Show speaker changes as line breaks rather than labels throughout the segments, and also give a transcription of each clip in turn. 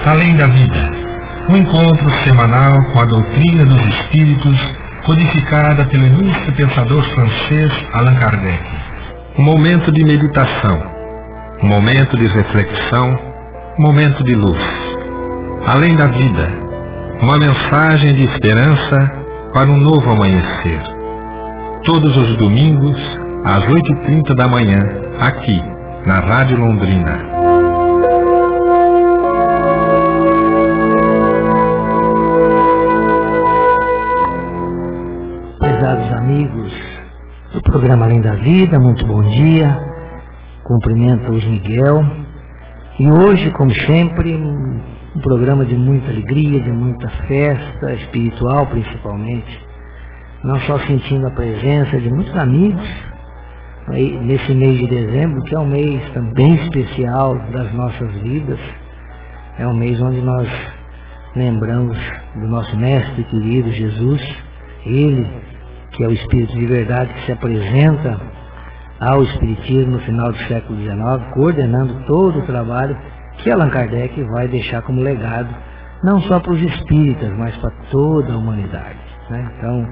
Além da Vida, um encontro semanal com a doutrina dos espíritos, codificada pelo ilustre pensador francês Allan Kardec. Um momento de meditação, um momento de reflexão, um momento de luz. Além da Vida, uma mensagem de esperança para um novo amanhecer. Todos os domingos, às 8h30 da manhã, aqui, na Rádio Londrina.
Prezados amigos do programa Além da Vida, muito bom dia. Cumprimento-os, Miguel. E hoje, como sempre, um programa de muita alegria, de muita festa espiritual, principalmente. Não só sentindo a presença de muitos amigos nesse mês de dezembro, que é um mês também especial das nossas vidas. É um mês onde nós lembramos do nosso mestre querido Jesus, ele que é o Espírito de verdade que se apresenta ao Espiritismo no final do século XIX, coordenando todo o trabalho que Allan Kardec vai deixar como legado, não só para os espíritas, mas para toda a humanidade, né? Então,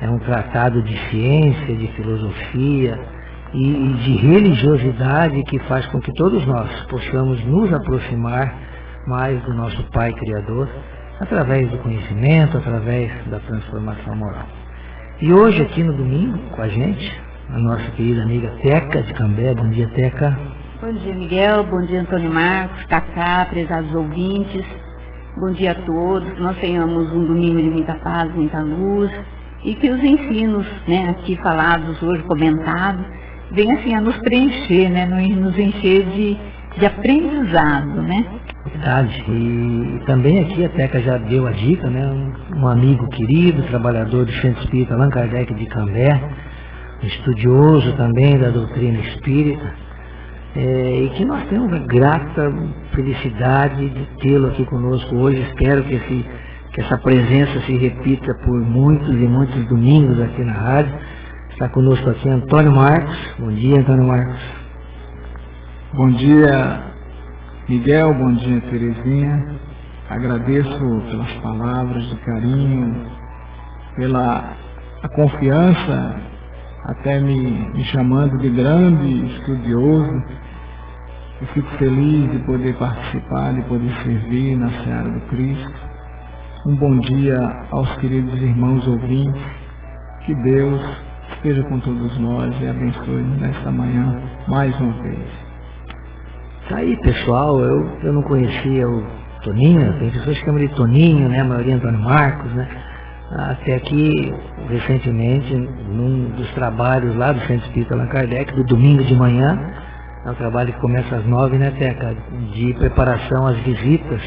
é um tratado de ciência, de filosofia e de religiosidade que faz com que todos nós possamos nos aproximar mais do nosso Pai Criador, através do conhecimento, através da transformação moral. E hoje, aqui no domingo, com a gente, a nossa querida amiga Teca de Cambé. Bom dia, Teca.
Bom dia, Miguel. Bom dia, Antônio Marcos, Cacá, prezados ouvintes. Bom dia a todos. Que nós tenhamos um domingo de muita paz, muita luz. E que os ensinos, né, aqui falados hoje, comentados, venham assim a nos preencher, né, nos encher de aprendizado, né?
Verdade. E também aqui a Teca já deu a dica, né? Um amigo querido, trabalhador do Centro Espírita Allan Kardec de Cambé, estudioso também da doutrina espírita, e que nós temos a grata felicidade de tê-lo aqui conosco hoje. Espero que essa presença se repita por muitos e muitos domingos aqui na rádio. Está conosco aqui Antônio Marcos. Bom dia, Antônio Marcos.
Bom dia, Miguel. Bom dia, Terezinha. Agradeço pelas palavras de carinho, pela a confiança, até me chamando de grande estudioso. Eu fico feliz de poder participar, de poder servir na Seara do Cristo. Um bom dia aos queridos irmãos ouvintes. Que Deus esteja com todos nós e abençoe nesta manhã mais uma vez.
Tá aí, pessoal. Eu não conhecia o Toninho, tem pessoas que chamam de Toninho, né? A maioria Antônio Marcos, né? Até aqui, recentemente, num dos trabalhos lá do Centro Espírita Allan Kardec, do domingo de manhã, é um trabalho que começa às 9, né, Teca? De preparação às visitas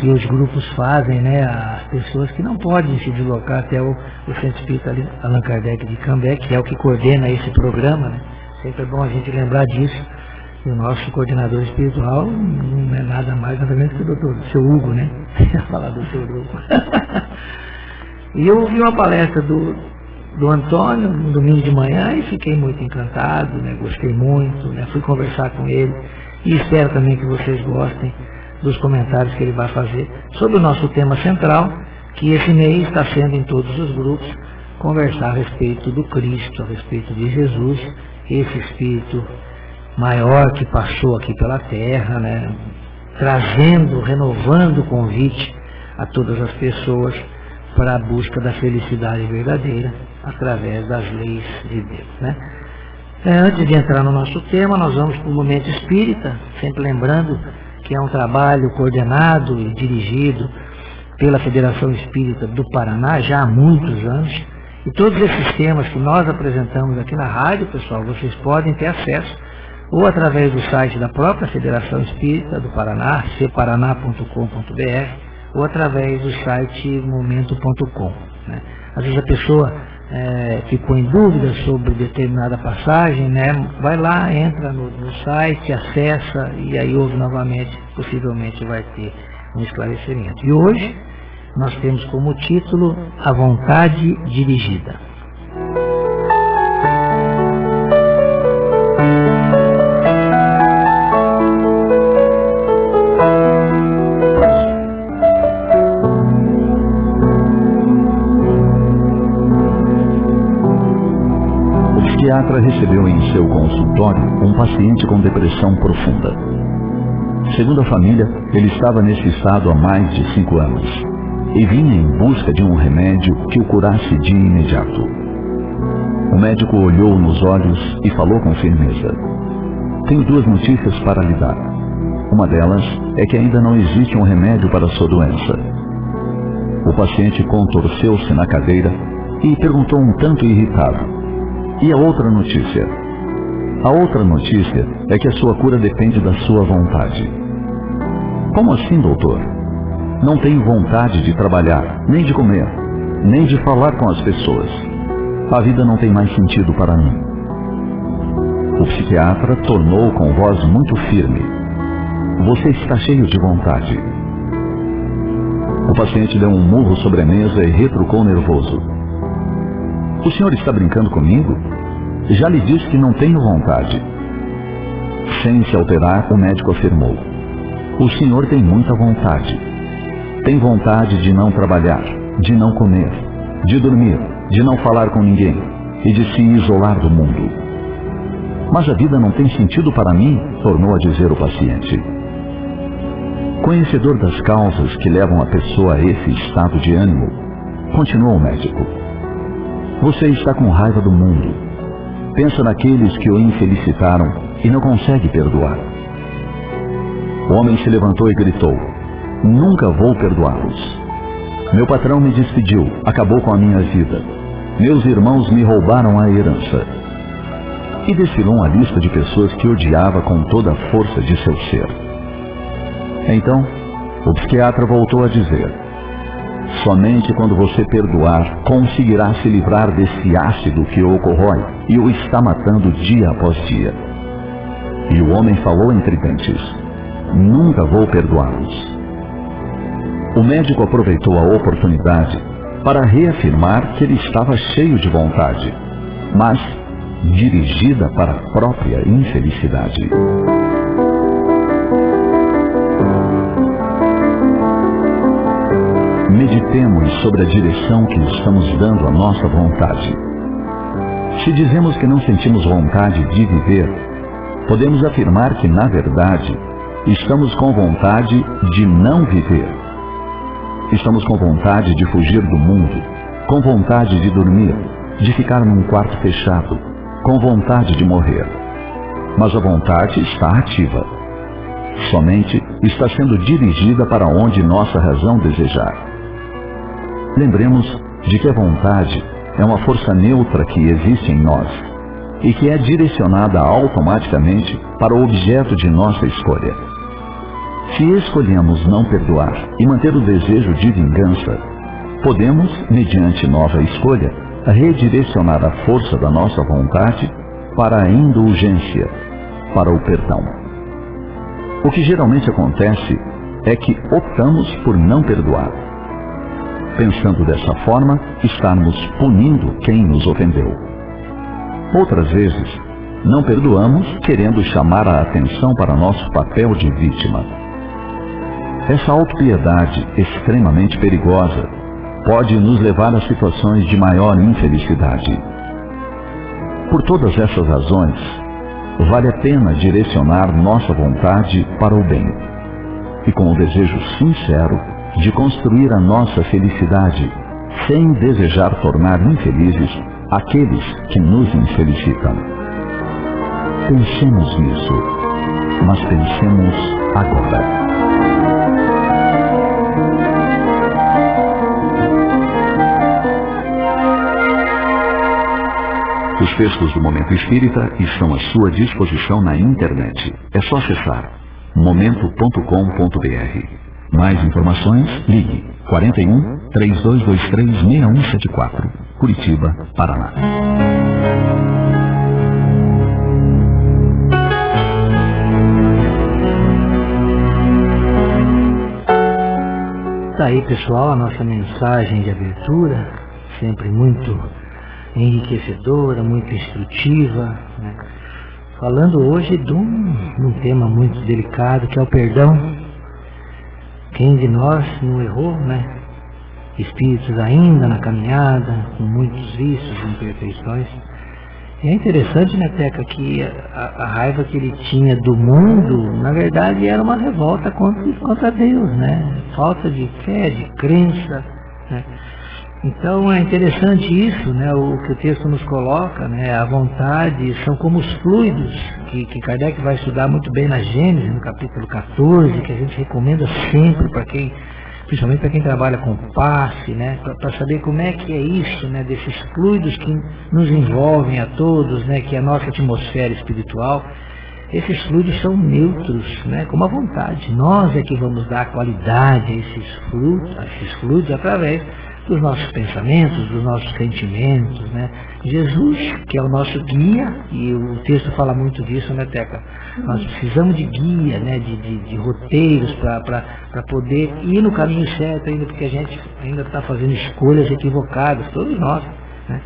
que os grupos fazem, né? As pessoas que não podem se deslocar até o Centro Espírita Allan Kardec de Cambé, que é o que coordena esse programa, né? Sempre é bom a gente lembrar disso. E o nosso coordenador espiritual não é nada mais, nada menos que o doutor, seu Hugo, né? Falar do seu Hugo. E eu ouvi uma palestra do Antônio no domingo de manhã e fiquei muito encantado, né? Gostei muito, né? Fui conversar com ele e espero também que vocês gostem dos comentários que ele vai fazer sobre o nosso tema central, que esse mês está sendo em todos os grupos, conversar a respeito do Cristo, a respeito de Jesus, esse Espírito maior que passou aqui pela Terra, né? Trazendo, renovando o convite a todas as pessoas para a busca da felicidade verdadeira através das leis de Deus, né? Antes de entrar no nosso tema, nós vamos para o Momento Espírita, sempre lembrando que é um trabalho coordenado e dirigido pela Federação Espírita do Paraná já há muitos anos, e todos esses temas que nós apresentamos aqui na rádio, pessoal, vocês podem ter acesso ou através do site da própria Federação Espírita do Paraná, cparaná.com.br, ou através do site momento.com, né? Às vezes a pessoa ficou em dúvida sobre determinada passagem, né? Vai lá, entra no site, acessa e aí ouve novamente, possivelmente vai ter um esclarecimento. E hoje nós temos como título A Vontade Dirigida.
psiquiatra recebeu em seu consultório um paciente com depressão profunda. Segundo a família, ele estava nesse estado há mais de 5 anos e vinha em busca de um remédio que o curasse de imediato. O médico olhou nos olhos e falou com firmeza: tenho 2 notícias para lhe dar. Uma delas é que ainda não existe um remédio para a sua doença. O paciente contorceu-se na cadeira e perguntou um tanto irritado: e a outra notícia? A outra notícia é que a sua cura depende da sua vontade. Como assim, doutor? Não tenho vontade de trabalhar, nem de comer, nem de falar com as pessoas. A vida não tem mais sentido para mim. O psiquiatra tornou com voz muito firme: você está cheio de vontade. O paciente deu um murro sobre a mesa e retrucou nervoso: o senhor está brincando comigo? Já lhe disse que não tenho vontade. Sem se alterar, o médico afirmou: o senhor tem muita vontade. Tem vontade de não trabalhar, de não comer, de dormir, de não falar com ninguém e de se isolar do mundo. Mas a vida não tem sentido para mim, tornou a dizer o paciente. Conhecedor das causas que levam a pessoa a esse estado de ânimo, continuou o médico: você está com raiva do mundo. Pensa naqueles que o infelicitaram e não consegue perdoar. O homem se levantou e gritou: nunca vou perdoá-los. Meu patrão me despediu, acabou com a minha vida. Meus irmãos me roubaram a herança. E desfilou uma lista de pessoas que odiava com toda a força de seu ser. Então, o psiquiatra voltou a dizer: somente quando você perdoar, conseguirá se livrar desse ácido que o corrói e o está matando dia após dia. E o homem falou entre dentes: nunca vou perdoá-los. O médico aproveitou a oportunidade para reafirmar que ele estava cheio de vontade, mas dirigida para a própria infelicidade. Meditemos sobre a direção que estamos dando à nossa vontade. Se dizemos que não sentimos vontade de viver, podemos afirmar que, na verdade, estamos com vontade de não viver. Estamos com vontade de fugir do mundo, com vontade de dormir, de ficar num quarto fechado, com vontade de morrer. Mas a vontade está ativa. Somente está sendo dirigida para onde nossa razão desejar. Lembremos de que a vontade é uma força neutra que existe em nós e que é direcionada automaticamente para o objeto de nossa escolha. Se escolhemos não perdoar e manter o desejo de vingança, podemos, mediante nova escolha, redirecionar a força da nossa vontade para a indulgência, para o perdão. O que geralmente acontece é que optamos por não perdoar. Pensando dessa forma, estarmos punindo quem nos ofendeu. Outras vezes, não perdoamos querendo chamar a atenção para nosso papel de vítima. Essa autopiedade extremamente perigosa pode nos levar a situações de maior infelicidade. Por todas essas razões, vale a pena direcionar nossa vontade para o bem e com o desejo sincero de construir a nossa felicidade, sem desejar tornar infelizes aqueles que nos infelicitam. Pensemos nisso, mas pensemos agora. Os textos do Momento Espírita estão à sua disposição na internet. É só acessar momento.com.br. Mais informações, ligue 41 3223 6174, Curitiba, Paraná.
Tá aí, pessoal, a nossa mensagem de abertura, sempre muito enriquecedora, muito instrutiva, né? Falando hoje de um tema muito delicado, que é o perdão. Quem de nós não errou, né? Espíritos ainda na caminhada, com muitos vícios e imperfeições, E é interessante, né, Teca, que a raiva que ele tinha do mundo, na verdade, era uma revolta contra Deus, né? Falta de fé, de crença, né? Então é interessante isso, né? O que o texto nos coloca, né? A vontade são como os fluidos, que Kardec vai estudar muito bem na Gênesis, no capítulo 14, que a gente recomenda sempre para quem, principalmente para quem trabalha com passe, né? Para saber como é que é isso, né? Desses fluidos que nos envolvem a todos, né? Que é a nossa atmosfera espiritual. Esses fluidos são neutros, né? Como a vontade. Nós é que vamos dar qualidade a esses fluidos através dos nossos pensamentos, dos nossos sentimentos, né? Jesus, que é o nosso guia, e o texto fala muito disso, né, Teca? Nós precisamos de guia, né? De roteiros para poder ir no caminho certo ainda, porque a gente ainda está fazendo escolhas equivocadas, todos nós, né?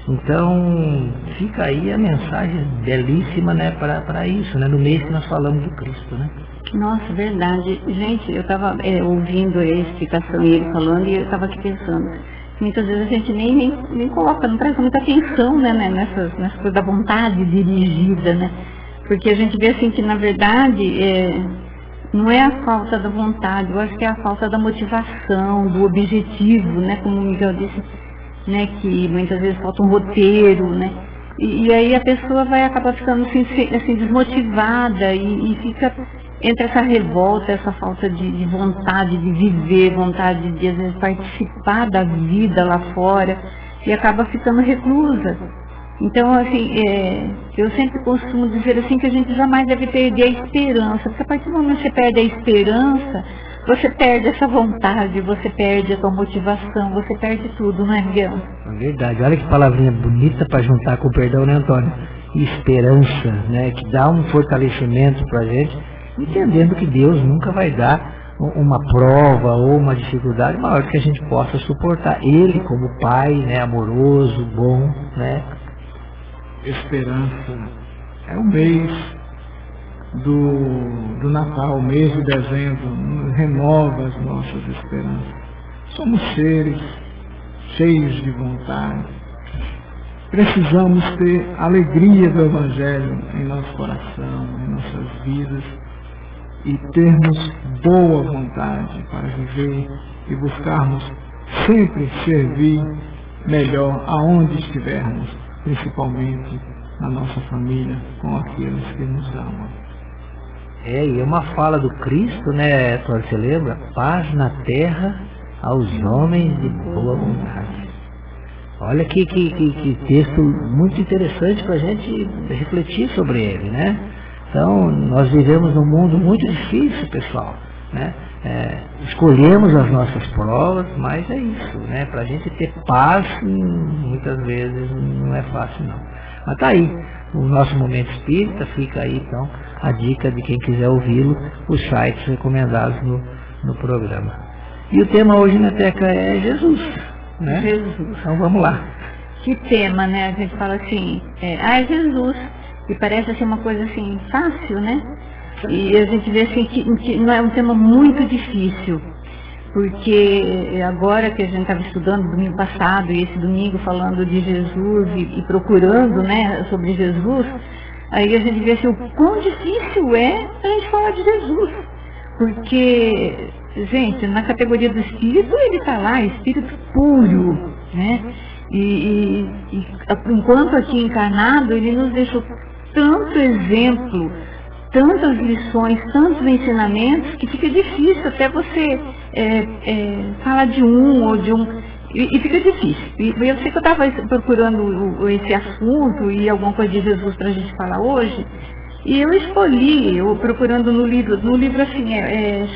Então, fica aí a mensagem belíssima, né, para isso, né, no mês que nós falamos do Cristo, né?
Nossa, verdade. Gente, eu estava ouvindo a explicação e ele falando, e eu estava aqui pensando. Muitas vezes a gente nem coloca, não presta muita atenção, né, nessas coisas da vontade dirigida, né? Porque a gente vê assim que, na verdade, não é a falta da vontade, eu acho que é a falta da motivação, do objetivo, né? Como o Miguel disse, né, que muitas vezes falta um roteiro, né? E aí a pessoa vai acabar ficando assim desmotivada e fica entre essa revolta, essa falta de vontade de viver, vontade de às vezes participar da vida lá fora, e acaba ficando reclusa. Então, assim, eu sempre costumo dizer assim que a gente jamais deve perder a esperança, porque a partir do momento que você perde a esperança, você perde essa vontade, você perde a sua motivação, você perde tudo, não é, Miguel?
É verdade. Olha que palavrinha bonita para juntar com o perdão, né, Antônio? Esperança, né? Que dá um fortalecimento para a gente, entendendo que Deus nunca vai dar uma prova ou uma dificuldade maior que a gente possa suportar. Ele, como Pai, né, amoroso, bom, né?
Esperança é o mês do Natal, o mês de dezembro, renova as nossas esperanças. Somos seres cheios de vontade. Precisamos ter alegria do Evangelho em nosso coração, em nossas vidas, e termos boa vontade para viver e buscarmos sempre servir melhor aonde estivermos, principalmente na nossa família, com aqueles que nos amam.
E é uma fala do Cristo, né, você lembra? Paz na terra aos homens de boa vontade. Olha que texto muito interessante para a gente refletir sobre ele, né? Então, nós vivemos num mundo muito difícil, pessoal, né? Escolhemos as nossas provas, mas é isso, né? Para a gente ter paz, muitas vezes não é fácil, não. Mas tá aí, o nosso Momento Espírita, fica aí, então, a dica de quem quiser ouvi-lo, os sites recomendados no programa. E o tema hoje na Teca é Jesus, né?
Jesus.
Então vamos lá.
Que tema, né? A gente fala assim, é Jesus, e parece assim uma coisa assim fácil, né? E a gente vê assim que não é um tema muito difícil, porque agora que a gente estava estudando domingo passado, e esse domingo falando de Jesus e procurando, né, sobre Jesus, aí a gente vê assim o quão difícil é a gente falar de Jesus, porque, gente, na categoria do Espírito, ele está lá, Espírito puro, né? E enquanto aqui encarnado, ele nos deixou tanto exemplo, tantas lições, tantos ensinamentos, que fica difícil até você falar de um ou de um, e fica difícil. E eu sei que eu estava procurando esse assunto e alguma coisa de Jesus para a gente falar hoje, e eu escolhi, procurando no livro assim,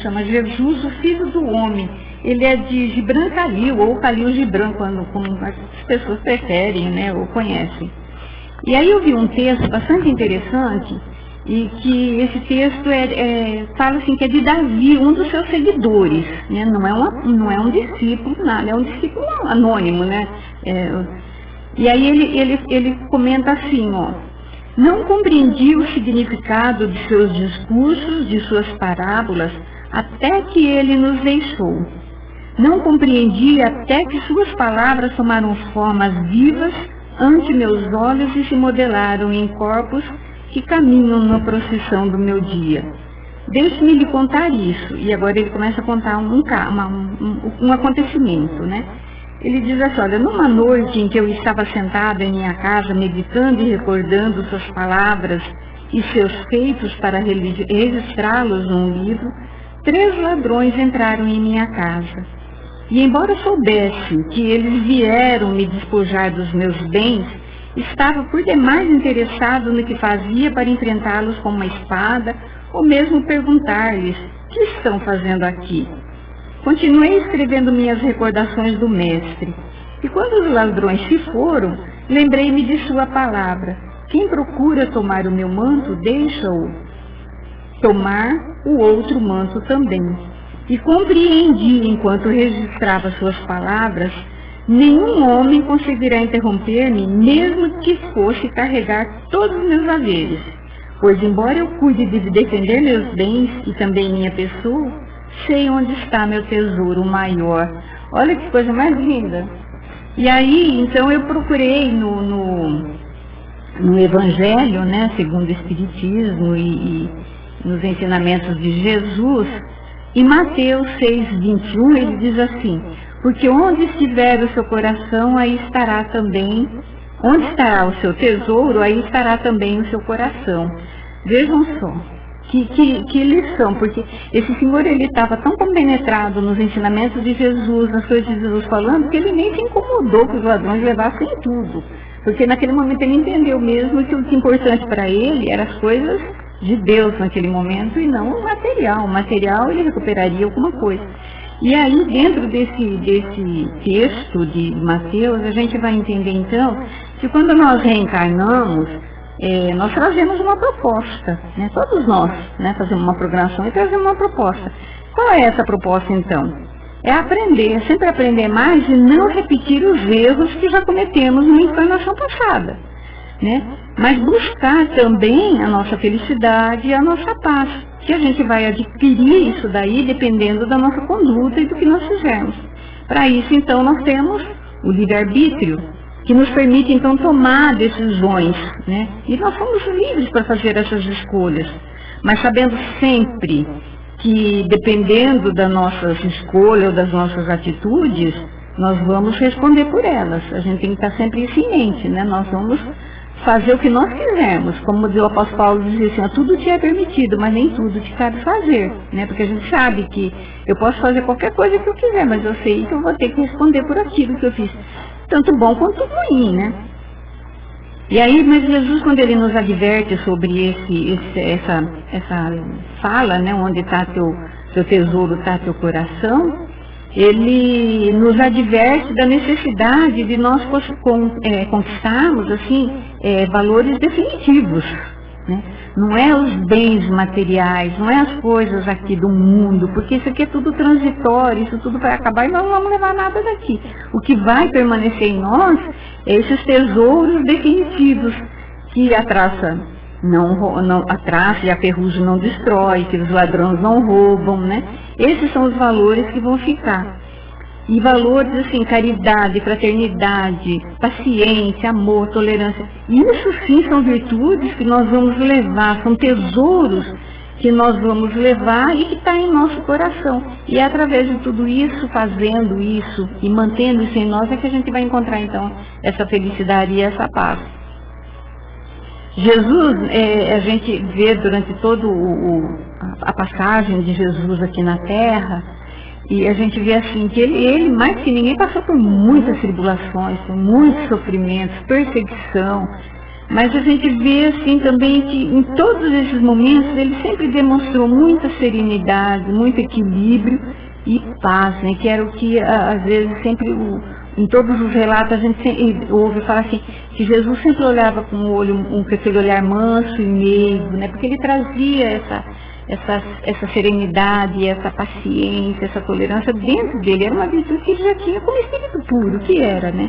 chama Jesus, o Filho do Homem. Ele é de Gibran Khalil, ou Khalil Gibran, como as pessoas preferem, né, ou conhecem. E aí eu vi um texto bastante interessante, e que esse texto fala assim que é de Davi, um dos seus seguidores, né? Não é um discípulo, nada, é um discípulo anônimo, né? E aí ele comenta assim, ó: não compreendi o significado de seus discursos, de suas parábolas, até que ele nos deixou. Não compreendi até que suas palavras tomaram formas vivas ante meus olhos e se modelaram em corpos que caminham na procissão do meu dia. Deixe-me lhe contar isso. E agora ele começa a contar um acontecimento, né? Ele diz assim, olha, numa noite em que eu estava sentado em minha casa, meditando e recordando suas palavras e seus feitos para registrá-los num livro, 3 ladrões entraram em minha casa. E embora soubesse que eles vieram me despojar dos meus bens, estava por demais interessado no que fazia para enfrentá-los com uma espada, ou mesmo perguntar-lhes, o que estão fazendo aqui? Continuei escrevendo minhas recordações do mestre, e quando os ladrões se foram, lembrei-me de sua palavra. Quem procura tomar o meu manto, deixa-o tomar o outro manto também. E compreendi, enquanto registrava suas palavras, nenhum homem conseguirá interromper-me, mesmo que fosse carregar todos os meus haveres. Pois, embora eu cuide de defender meus bens e também minha pessoa, sei onde está meu tesouro maior. Olha que coisa mais linda. E aí, então, eu procurei no Evangelho, né, segundo o Espiritismo e nos ensinamentos de Jesus, em Mateus 6:21, ele diz assim, porque onde estiver o seu coração, aí estará também, onde estará o seu tesouro, aí estará também o seu coração. Vejam só, que lição, porque esse senhor, ele estava tão compenetrado nos ensinamentos de Jesus, nas coisas de Jesus falando, que ele nem se incomodou que os ladrões levassem tudo. Porque naquele momento ele entendeu mesmo que o que é importante para ele eram as coisas de Deus naquele momento e não o material. O material ele recuperaria alguma coisa. E aí, dentro desse texto de Mateus, a gente vai entender então que quando nós reencarnamos, nós trazemos uma proposta, né? Todos nós, né, fazemos uma programação e trazemos uma proposta. Qual é essa proposta então? É aprender, sempre aprender mais e não repetir os erros que já cometemos na encarnação passada, né? Mas buscar também a nossa felicidade e a nossa paz, que a gente vai adquirir isso daí dependendo da nossa conduta e do que nós fizermos. Para isso, então, nós temos o livre-arbítrio, que nos permite, então, tomar decisões, né? E nós somos livres para fazer essas escolhas, mas sabendo sempre que, dependendo das nossas escolhas ou das nossas atitudes, nós vamos responder por elas. A gente tem que estar sempre isso em mente, né? Nós vamos fazer o que nós quisermos. Como o apóstolo Paulo dizia assim, tudo te é permitido, mas nem tudo te cabe fazer, né? Porque a gente sabe que eu posso fazer qualquer coisa que eu quiser, mas eu sei que eu vou ter que responder por aquilo que eu fiz, tanto bom quanto ruim, né? E aí, mas Jesus, quando ele nos adverte sobre essa fala, né, onde está teu tesouro, está teu coração, ele nos adverte da necessidade de nós conquistarmos, assim, valores definitivos, né? Não é os bens materiais, não é as coisas aqui do mundo, porque isso aqui é tudo transitório, isso tudo vai acabar e nós não vamos levar nada daqui. O que vai permanecer em nós é esses tesouros definitivos que a traça e a ferrugem não destrói, que os ladrões não roubam, né? Esses são os valores que vão ficar. E valores assim, caridade, fraternidade, paciência, amor, tolerância. Isso sim são virtudes que nós vamos levar, são tesouros que nós vamos levar e que está em nosso coração. E é através de tudo isso, fazendo isso e mantendo isso em nós, é que a gente vai encontrar então essa felicidade e essa paz. Jesus, a gente vê durante toda a passagem de Jesus aqui na Terra, e a gente vê assim, que ele mais que ninguém passou por muitas tribulações, por muitos sofrimentos, perseguição, mas a gente vê assim também que em todos esses momentos ele sempre demonstrou muita serenidade, muito equilíbrio e paz, né? Que era o que às vezes sempre, em todos os relatos a gente sempre ouve falar assim, que Jesus sempre olhava com o olho, com aquele olhar manso e meigo, né? Porque ele trazia essa serenidade, essa paciência, essa tolerância dentro dele. Era uma virtude que ele já tinha como espírito puro, que era, né?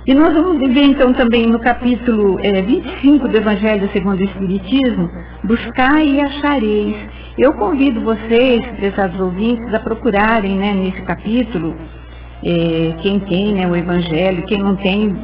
E nós vamos ver então também no capítulo 25 do Evangelho segundo o Espiritismo, buscai e achareis. Eu convido vocês, prezados ouvintes, a procurarem, né, nesse capítulo, quem tem, né, o Evangelho, quem não tem,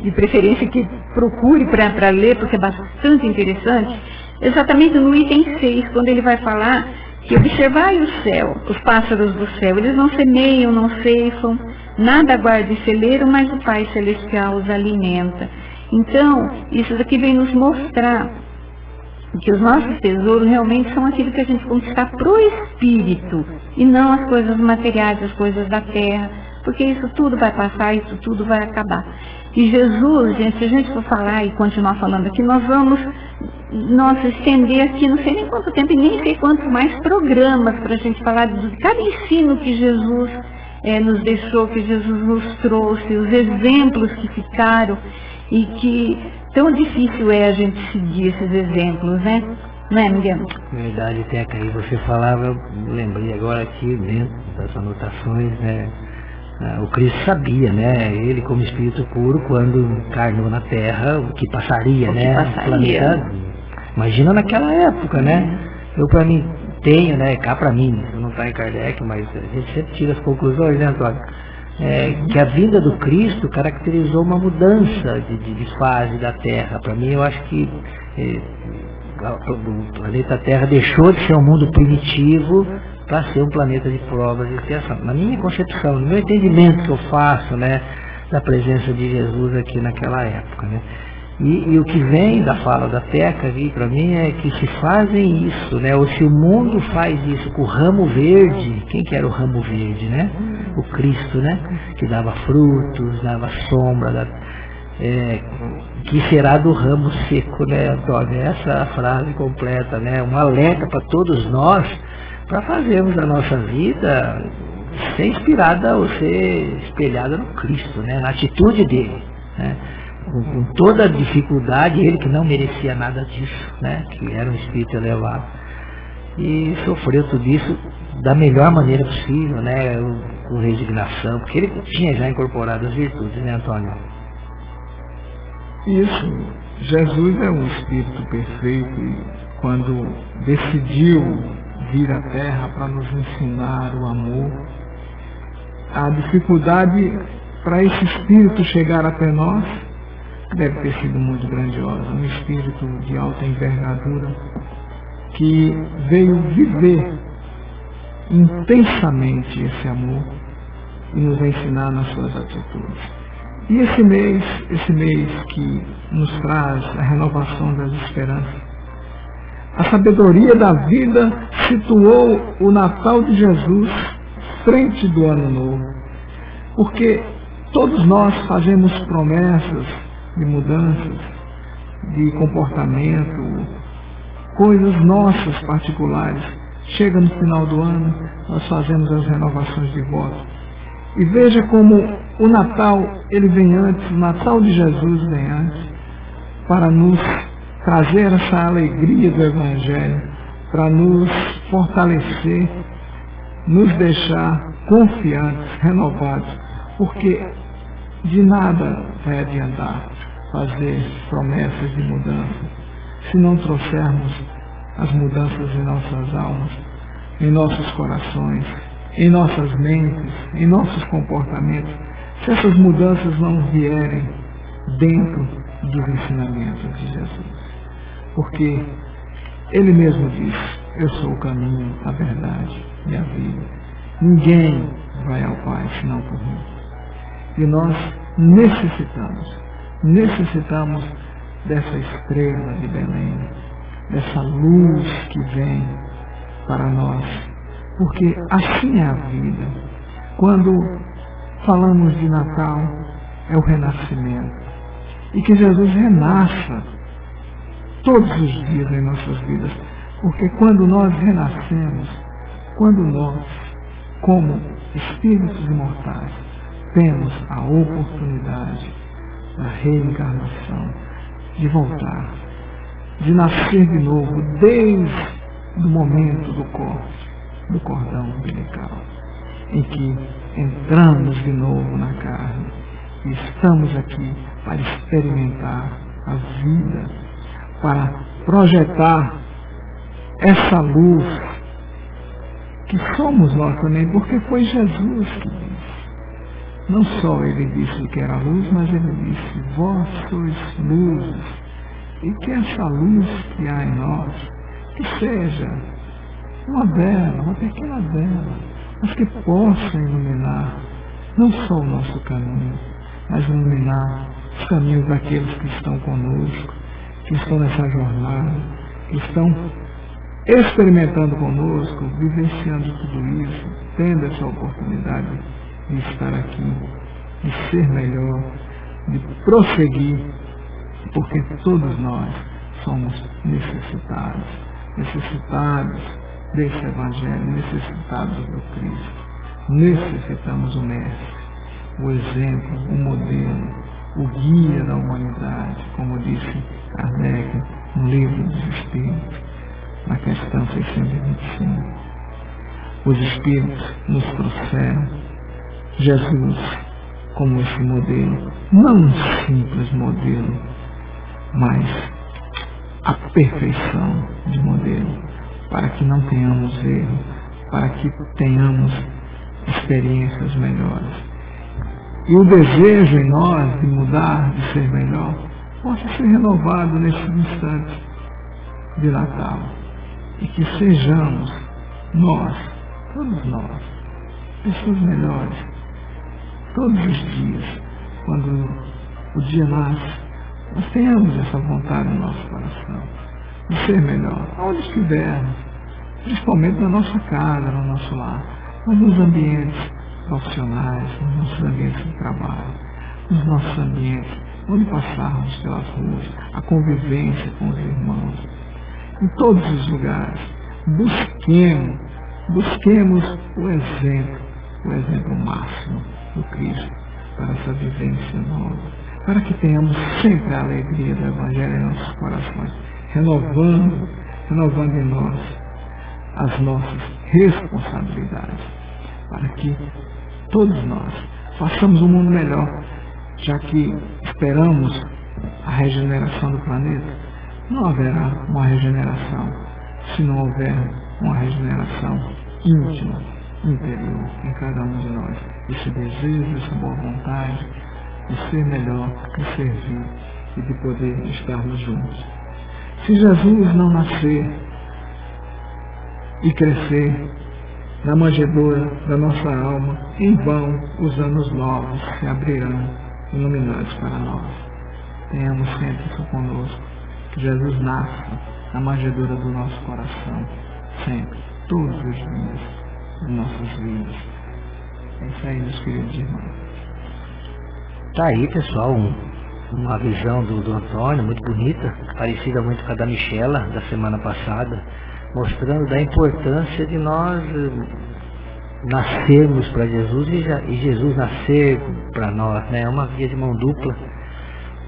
de preferência que procure para ler, porque é bastante interessante, exatamente no item 6, quando ele vai falar que observai o céu, os pássaros do céu, eles não semeiam, não ceifam, nada guarda em celeiro, mas o Pai Celestial os alimenta. Então, isso daqui vem nos mostrar que os nossos tesouros realmente são aquilo que a gente conquistar pro espírito, e não as coisas materiais, as coisas da terra, porque isso tudo vai passar, isso tudo vai acabar. E Jesus, gente, se a gente for falar e continuar falando aqui, nós vamos estender aqui, não sei nem quanto tempo e nem sei quantos mais programas para a gente falar de cada ensino que Jesus nos deixou, que Jesus nos trouxe, os exemplos que ficaram, e que tão difícil é a gente seguir esses exemplos, né? Não é, Miguel?
Verdade, Teca, aí você falava, eu lembrei agora aqui dentro das anotações, né? O Cristo sabia, né? Ele como Espírito puro, quando encarnou na Terra, o que passaria, né? O planeta. Imagina naquela época, né? Eu para mim tenho, né? Cá para mim, eu não está em Kardec, mas a gente sempre tira as conclusões, né, Antônio? Que a vinda do Cristo caracterizou uma mudança de fase da Terra. Para mim, eu acho que o planeta Terra deixou de ser um mundo primitivo para ser um planeta de provas e expiação. Na minha concepção, no meu entendimento que eu faço, né, da presença de Jesus aqui naquela época, né? E o que vem da fala da Teca ali para mim é que se fazem isso, né, ou se o mundo faz isso com o ramo verde, quem que era o ramo verde, né? O Cristo, né? Que dava frutos, dava sombra, que será do ramo seco, né, Antônio? Essa é a frase completa, né? Um alerta para todos nós, para fazermos a nossa vida ser inspirada ou ser espelhada no Cristo, né? Na atitude dele, né? Com toda a dificuldade, ele que não merecia nada disso, né? Que era um espírito elevado, e sofreu tudo isso da melhor maneira possível, né? Com resignação, porque ele tinha já incorporado as virtudes, né, Antônio?
Isso, Jesus é um espírito perfeito, e quando decidiu vir à Terra para nos ensinar o amor, a dificuldade para esse espírito chegar até nós deve ter sido muito grandiosa. Um espírito de alta envergadura que veio viver intensamente esse amor e nos ensinar nas suas atitudes. E esse mês que nos traz a renovação das esperanças, a sabedoria da vida situou o Natal de Jesus frente do Ano Novo, porque todos nós fazemos promessas de mudanças, de comportamento, coisas nossas particulares. Chega no final do ano, nós fazemos as renovações de voto. E veja como o Natal, ele vem antes, o Natal de Jesus vem antes, para nos trazer essa alegria do Evangelho, para nos fortalecer, nos deixar confiantes, renovados, porque de nada vai adiantar fazer promessas de mudança se não trouxermos as mudanças em nossas almas, em nossos corações, em nossas mentes, em nossos comportamentos, se essas mudanças não vierem dentro dos ensinamentos de Jesus. Porque Ele mesmo diz: eu sou o caminho, a verdade e a vida. Ninguém vai ao Pai senão por mim. E nós necessitamos dessa estrela de Belém, dessa luz que vem para nós, porque assim é a vida. Quando falamos de Natal, é o renascimento, e que Jesus renasça todos os dias em nossas vidas, porque quando nós renascemos, quando nós, como espíritos imortais, temos a oportunidade da reencarnação, de voltar, de nascer de novo, desde o momento do corte, do cordão umbilical, em que entramos de novo na carne e estamos aqui para experimentar a vida, para projetar essa luz que somos nós também, porque foi Jesus que disse: Não só ele disse que era luz, mas ele disse, vós sois luzes, e que essa luz que há em nós, que seja uma vela, uma pequena vela, mas que possa iluminar não só o nosso caminho, mas iluminar os caminhos daqueles que estão conosco, que estão nessa jornada, que estão experimentando conosco, vivenciando tudo isso, tendo essa oportunidade de estar aqui, de ser melhor, de prosseguir, porque todos nós somos necessitados desse Evangelho, necessitados do Cristo. Necessitamos o Mestre, o exemplo, o modelo, o guia da humanidade, como disse Kardec no Livro dos Espíritos, na questão 625. Os Espíritos nos trouxeram Jesus como esse modelo, não um simples modelo, mas a perfeição de modelo, para que não tenhamos erro, para que tenhamos experiências melhores. E o desejo em nós de mudar, de ser melhor, possa ser renovado nesse instante de Natal. E que sejamos nós, todos nós, pessoas melhores, todos os dias, quando o dia nasce, nós tenhamos essa vontade no nosso coração de ser melhor, onde estivermos, principalmente na nossa casa, no nosso lar, mas nos ambientes profissionais, nos nossos ambientes de trabalho, nos nossos ambientes onde passarmos pelas ruas, a convivência com os irmãos, em todos os lugares. Busquemos o exemplo máximo do Cristo para essa vivência nova, para que tenhamos sempre a alegria do Evangelho em nossos corações, renovando em nós as nossas responsabilidades, para que todos nós façamos um mundo melhor, já que esperamos a regeneração do planeta. Não haverá uma regeneração se não houver uma regeneração íntima, interior, em cada um de nós. Esse desejo, essa boa vontade de ser melhor, de servir e de poder estarmos juntos. Se Jesus não nascer e crescer na manjedoura da nossa alma, em vão os anos novos se abrirão, iluminados para nós. Tenhamos sempre isso conosco, que Jesus nasça na manjedoura do nosso coração, sempre, todos os dias de nossas vidas. É isso aí, meus queridos irmãos.
Tá aí, pessoal, uma visão do Antônio muito bonita, parecida muito com a da Michela da semana passada, mostrando da importância de nós nascermos para Jesus e Jesus nascer para nós, né? É uma via de mão dupla.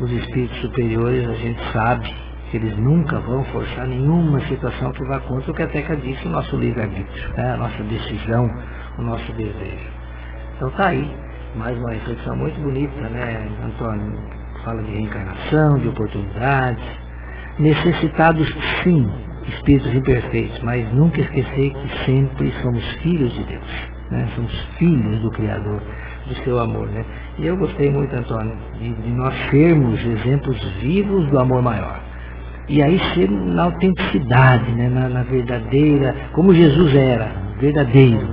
Os espíritos superiores, a gente sabe que eles nunca vão forçar nenhuma situação que vá contra o que a Teca disse, o nosso livre-arbítrio, né? A nossa decisão, o nosso desejo. Então tá aí, mais uma reflexão muito bonita, né, Antônio? Fala de reencarnação, de oportunidades, necessitados sim, espíritos imperfeitos, mas nunca esquecer que sempre somos filhos de Deus, né? Somos filhos do Criador, do seu amor, né? E eu gostei muito, Antônio, de nós sermos exemplos vivos do amor maior. E aí ser na autenticidade, né? na verdadeira, como Jesus era, verdadeiro.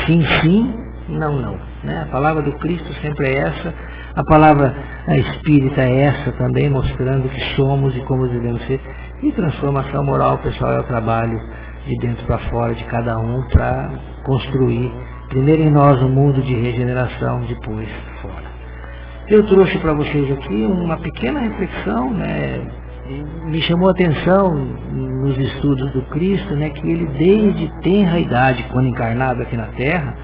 Sim, sim, não, não. Né? A palavra do Cristo sempre é essa, a palavra espírita é essa também, mostrando que somos e como devemos ser. E transformação moral, pessoal, é o trabalho de dentro para fora de cada um para construir, primeiro em nós, um mundo de regeneração, depois fora. Eu trouxe para vocês aqui uma pequena reflexão, né? Me chamou a atenção nos estudos do Cristo, né, que ele desde tenra idade, quando encarnado aqui na Terra,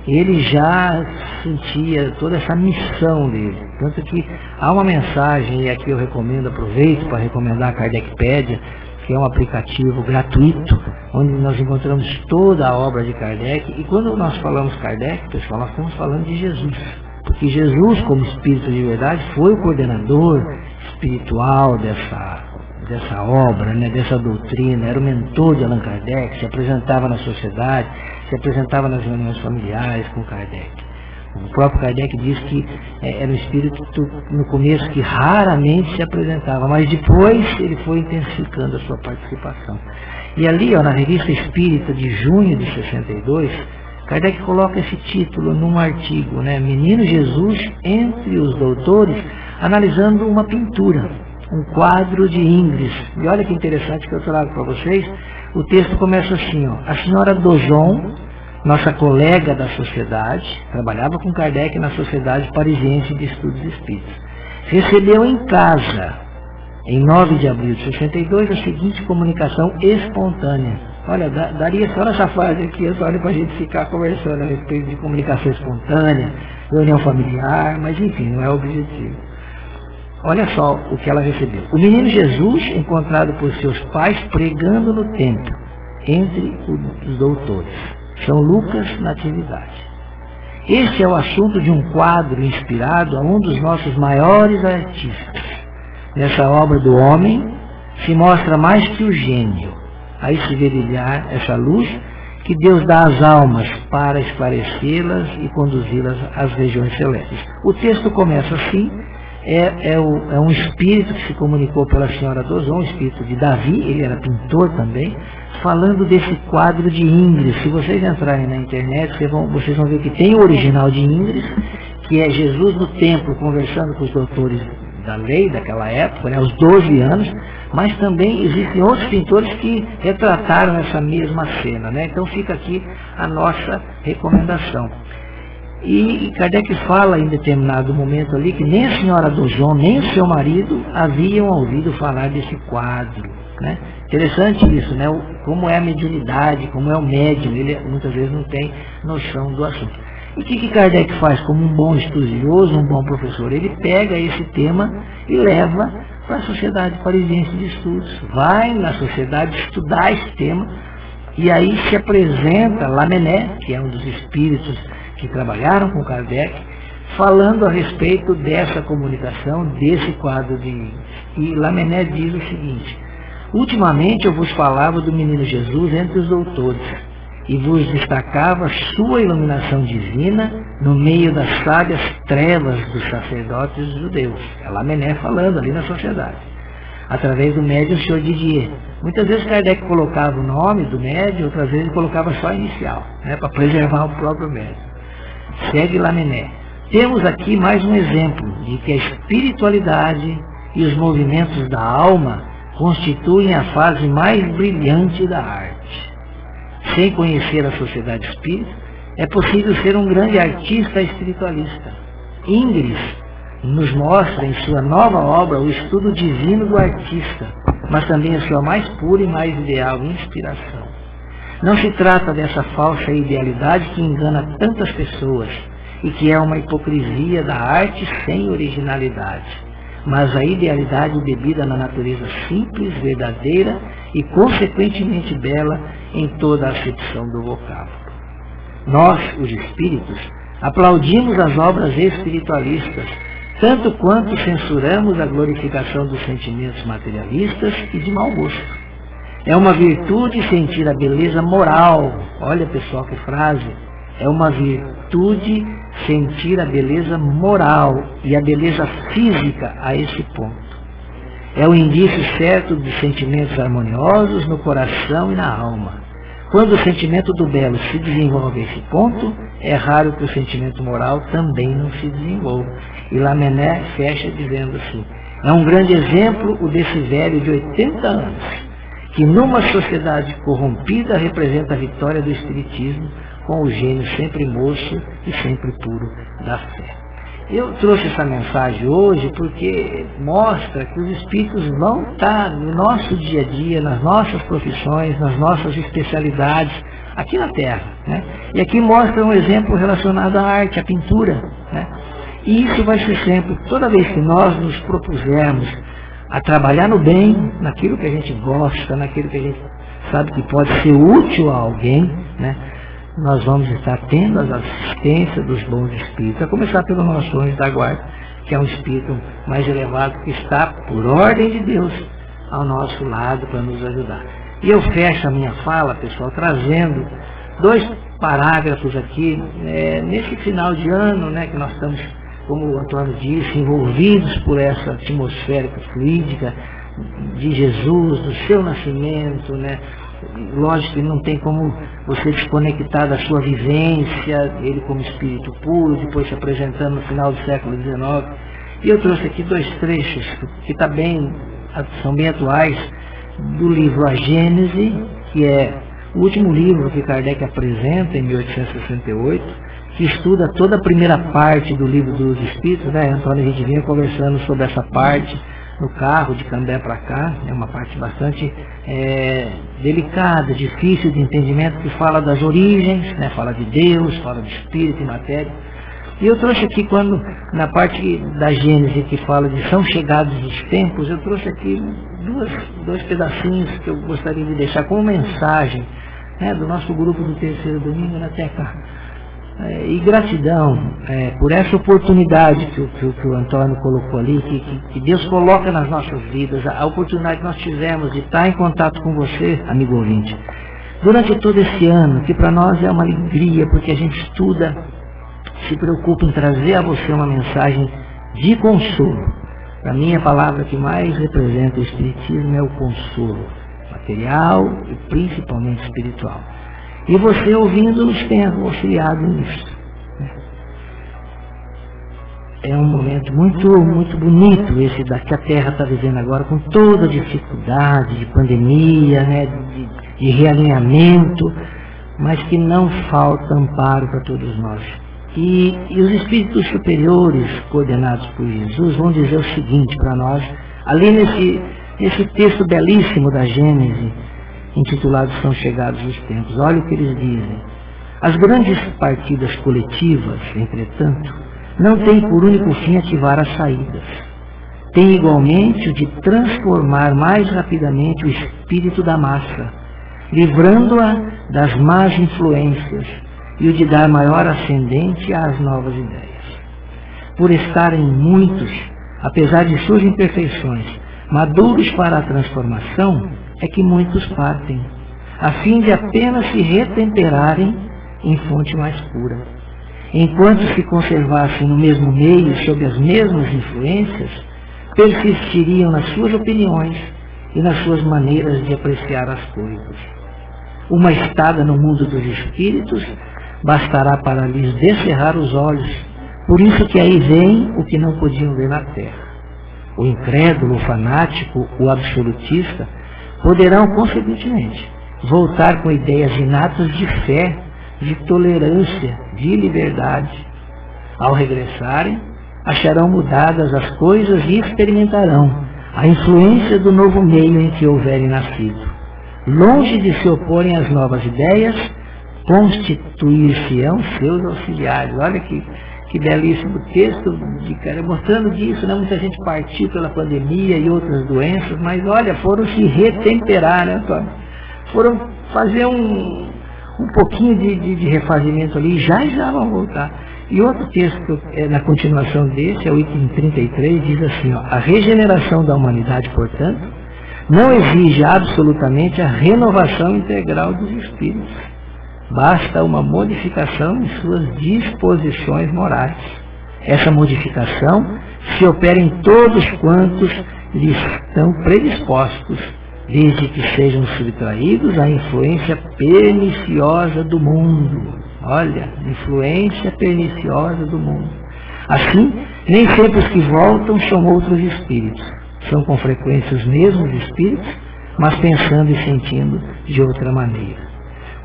ele já sentia toda essa missão dele. Tanto que há uma mensagem, e aqui eu recomendo, aproveito para recomendar a Kardecpédia, que é um aplicativo gratuito, onde nós encontramos toda a obra de Kardec. E quando nós falamos Kardec, pessoal, nós estamos falando de Jesus. Porque Jesus, como Espírito de verdade, foi o coordenador espiritual dessa obra, né, dessa doutrina, era o mentor de Allan Kardec, se apresentava na sociedade, se apresentava nas reuniões familiares com Kardec. O próprio Kardec diz que era um espírito no começo que raramente se apresentava, mas depois ele foi intensificando a sua participação. E ali, na Revista Espírita de junho de 62, Kardec coloca esse título num artigo, Menino Jesus entre os doutores, analisando uma pintura, um quadro de Ingres. E olha que interessante que eu trago para vocês. O texto começa assim, a senhora Dozon, nossa colega da sociedade, trabalhava com Kardec na Sociedade Parisiense de Estudos Espíritas, recebeu em casa, em 9 de abril de 62, a seguinte comunicação espontânea. Olha, daria só nessa frase aqui, Antônio, para a gente ficar conversando a respeito de comunicação espontânea, reunião familiar, mas enfim, não é o objetivo. Olha só o que ela recebeu. O menino Jesus, encontrado por seus pais pregando no templo, entre os doutores. São Lucas, Natividade. Este é o assunto de um quadro inspirado a um dos nossos maiores artistas. Nessa obra do homem se mostra mais que o gênio. Aí se vê brilhar essa luz que Deus dá às almas para esclarecê-las e conduzi-las às regiões celestes. O texto começa assim. É um espírito que se comunicou pela senhora Dozon, um espírito de Davi, ele era pintor também, falando desse quadro de Ingres. Se vocês entrarem na internet, vocês vão ver que tem o original de Ingres, que é Jesus no templo conversando com os doutores da lei daquela época, aos 12 anos, mas também existem outros pintores que retrataram essa mesma cena. Então fica aqui a nossa recomendação. E Kardec fala em determinado momento ali que nem a senhora Dozon, nem o seu marido haviam ouvido falar desse quadro. Interessante isso, como é a mediunidade, como é o médium, ele muitas vezes não tem noção do assunto. E o que Kardec faz como um bom estudioso, um bom professor? Ele pega esse tema e leva para a Sociedade Parisiense de Estudos, vai na sociedade estudar esse tema, e aí se apresenta Lamennais, que é um dos espíritos que trabalharam com Kardec, falando a respeito dessa comunicação, desse quadro de Ingres. E Lamennais diz o seguinte: ultimamente eu vos falava do menino Jesus entre os doutores, e vos destacava sua iluminação divina no meio das sábias trevas dos sacerdotes judeus. É Lamennais falando ali na sociedade, através do médium Sr. Didier. Muitas vezes Kardec colocava o nome do médium, outras vezes ele colocava só a inicial, para preservar o próprio médium. Segue Lamennais. Temos aqui mais um exemplo de que a espiritualidade e os movimentos da alma constituem a fase mais brilhante da arte. Sem conhecer a sociedade espírita, é possível ser um grande artista espiritualista. Ingres nos mostra em sua nova obra o estudo divino do artista, mas também a sua mais pura e mais ideal inspiração. Não se trata dessa falsa idealidade que engana tantas pessoas e que é uma hipocrisia da arte sem originalidade, mas a idealidade bebida na natureza simples, verdadeira e consequentemente bela em toda a acepção do vocábulo. Nós, os espíritos, aplaudimos as obras espiritualistas, tanto quanto censuramos a glorificação dos sentimentos materialistas e de mau gosto. É uma virtude sentir a beleza moral. Olha, pessoal, que frase. É uma virtude sentir a beleza moral e a beleza física a esse ponto. É o indício certo de sentimentos harmoniosos no coração e na alma. Quando o sentimento do belo se desenvolve a esse ponto, é raro que o sentimento moral também não se desenvolva. E Lamennais fecha dizendo assim: é um grande exemplo o desse velho de 80 anos, que numa sociedade corrompida representa a vitória do espiritismo com o gênio sempre moço e sempre puro da fé. Eu trouxe essa mensagem hoje porque mostra que os espíritos vão estar no nosso dia a dia, nas nossas profissões, nas nossas especialidades, aqui na Terra. E aqui mostra um exemplo relacionado à arte, à pintura. E isso vai ser sempre, toda vez que nós nos propusermos a trabalhar no bem, naquilo que a gente gosta, naquilo que a gente sabe que pode ser útil a alguém, nós vamos estar tendo as assistências dos bons espíritos, a começar pelo nosso anjo da guarda, que é um espírito mais elevado, que está, por ordem de Deus, ao nosso lado para nos ajudar. E eu fecho a minha fala, pessoal, trazendo dois parágrafos aqui, nesse final de ano, né, que nós estamos, como o Antônio disse, envolvidos por essa atmosfera fluídica de Jesus, do seu nascimento, né? Lógico que não tem como você desconectar da sua vivência, ele como espírito puro, depois se apresentando no final do século XIX. E eu trouxe aqui 2 trechos que são bem atuais, do livro A Gênese, que é o último livro que Kardec apresenta em 1868, que estuda toda a primeira parte do livro dos Espíritos, né? Antônio, a gente vinha conversando sobre essa parte no carro, de Cambé para cá, é uma parte bastante delicada, difícil de entendimento, que fala das origens, né? Fala de Deus, fala de Espírito e matéria. E eu trouxe aqui, na parte da Gênese que fala de são chegados os tempos, eu trouxe aqui 2 pedacinhos que eu gostaria de deixar como mensagem, né, do nosso grupo do Terceiro Domingo na Teca. E gratidão por essa oportunidade que o Antônio colocou ali, que Deus coloca nas nossas vidas, a oportunidade que nós tivemos de estar em contato com você, amigo ouvinte, durante todo esse ano, que para nós é uma alegria, porque a gente estuda, se preocupa em trazer a você uma mensagem de consolo. Para mim, a palavra que mais representa o Espiritismo é o consolo, material e principalmente espiritual. E você, ouvindo, nos tem auxiliado nisso. É um momento muito, muito bonito esse que a Terra está vivendo agora, com toda a dificuldade de pandemia, né, de realinhamento, mas que não falta amparo para todos nós. E os espíritos superiores, coordenados por Jesus, vão dizer o seguinte para nós, ali nesse texto belíssimo da Gênese, intitulado São Chegados os Tempos. Olha o que eles dizem. As grandes partidas coletivas, entretanto, não têm por único fim ativar as saídas. Tem igualmente o de transformar mais rapidamente o espírito da massa, livrando-a das más influências, e o de dar maior ascendente às novas ideias. Por estarem muitos, apesar de suas imperfeições, maduros para a transformação, é que muitos partem, a fim de apenas se retemperarem em fonte mais pura. Enquanto se conservassem no mesmo meio, sob as mesmas influências, persistiriam nas suas opiniões e nas suas maneiras de apreciar as coisas. Uma estada no mundo dos espíritos bastará para lhes descerrar os olhos, por isso que aí vem o que não podiam ver na terra. O incrédulo, o fanático, o absolutista, poderão, consequentemente, voltar com ideias inatas de fé, de tolerância, de liberdade. Ao regressarem, acharão mudadas as coisas e experimentarão a influência do novo meio em que houverem nascido. Longe de se oporem às novas ideias, constituir-se-ão seus auxiliares. Olha que belíssimo texto, mostrando disso, né? Muita gente partiu pela pandemia e outras doenças, mas olha, foram se retemperar, né, Antônio? Foram fazer um pouquinho de refazimento ali, já vão voltar. E outro texto, na continuação desse, é o item 33, diz assim, ó, a regeneração da humanidade, portanto, não exige absolutamente a renovação integral dos espíritos. Basta uma modificação em suas disposições morais. Essa modificação se opera em todos quantos lhes estão predispostos, desde que sejam subtraídos à influência perniciosa do mundo. Olha, influência perniciosa do mundo. Assim, nem sempre os que voltam são outros espíritos. São com frequência os mesmos espíritos, mas pensando e sentindo de outra maneira.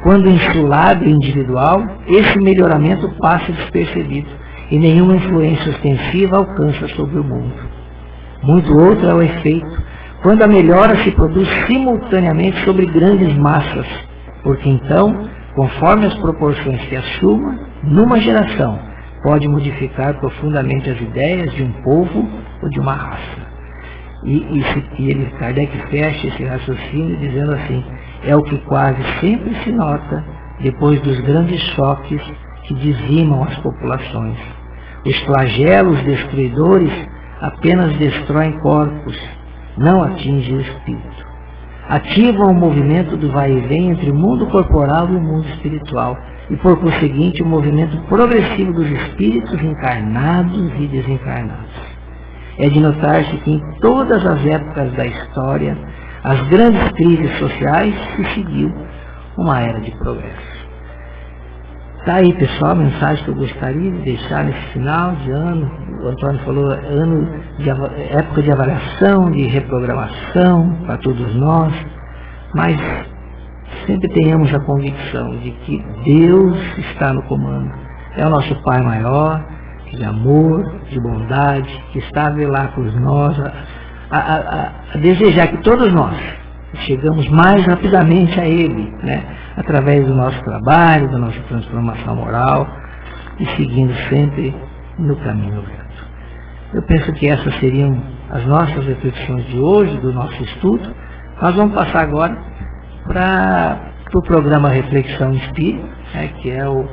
Quando insulado e individual, esse melhoramento passa despercebido e nenhuma influência ostensiva alcança sobre o mundo. Muito outro é o efeito quando a melhora se produz simultaneamente sobre grandes massas, porque então, conforme as proporções que assuma, numa geração, pode modificar profundamente as ideias de um povo ou de uma raça. Kardec fecha esse raciocínio dizendo assim, é o que quase sempre se nota depois dos grandes choques que dizimam as populações. Os flagelos destruidores apenas destroem corpos, não atingem o espírito. Ativam o movimento do vai e vem entre o mundo corporal e o mundo espiritual, e, por conseguinte, o movimento progressivo dos espíritos encarnados e desencarnados. É de notar-se que em todas as épocas da história, as grandes crises sociais, se seguiu uma era de progresso. Está aí, pessoal, a mensagem que eu gostaria de deixar nesse final de ano. O Antônio falou, época de avaliação, de reprogramação para todos nós, mas sempre tenhamos a convicção de que Deus está no comando. É o nosso Pai maior, de amor, de bondade, que está a velar por nós, a desejar que todos nós chegamos mais rapidamente a Ele, né? Através do nosso trabalho, da nossa transformação moral e seguindo sempre no caminho reto. Eu penso que essas seriam as nossas reflexões de hoje, do nosso estudo. Nós vamos passar agora para o programa Reflexão Espírita, né, que é o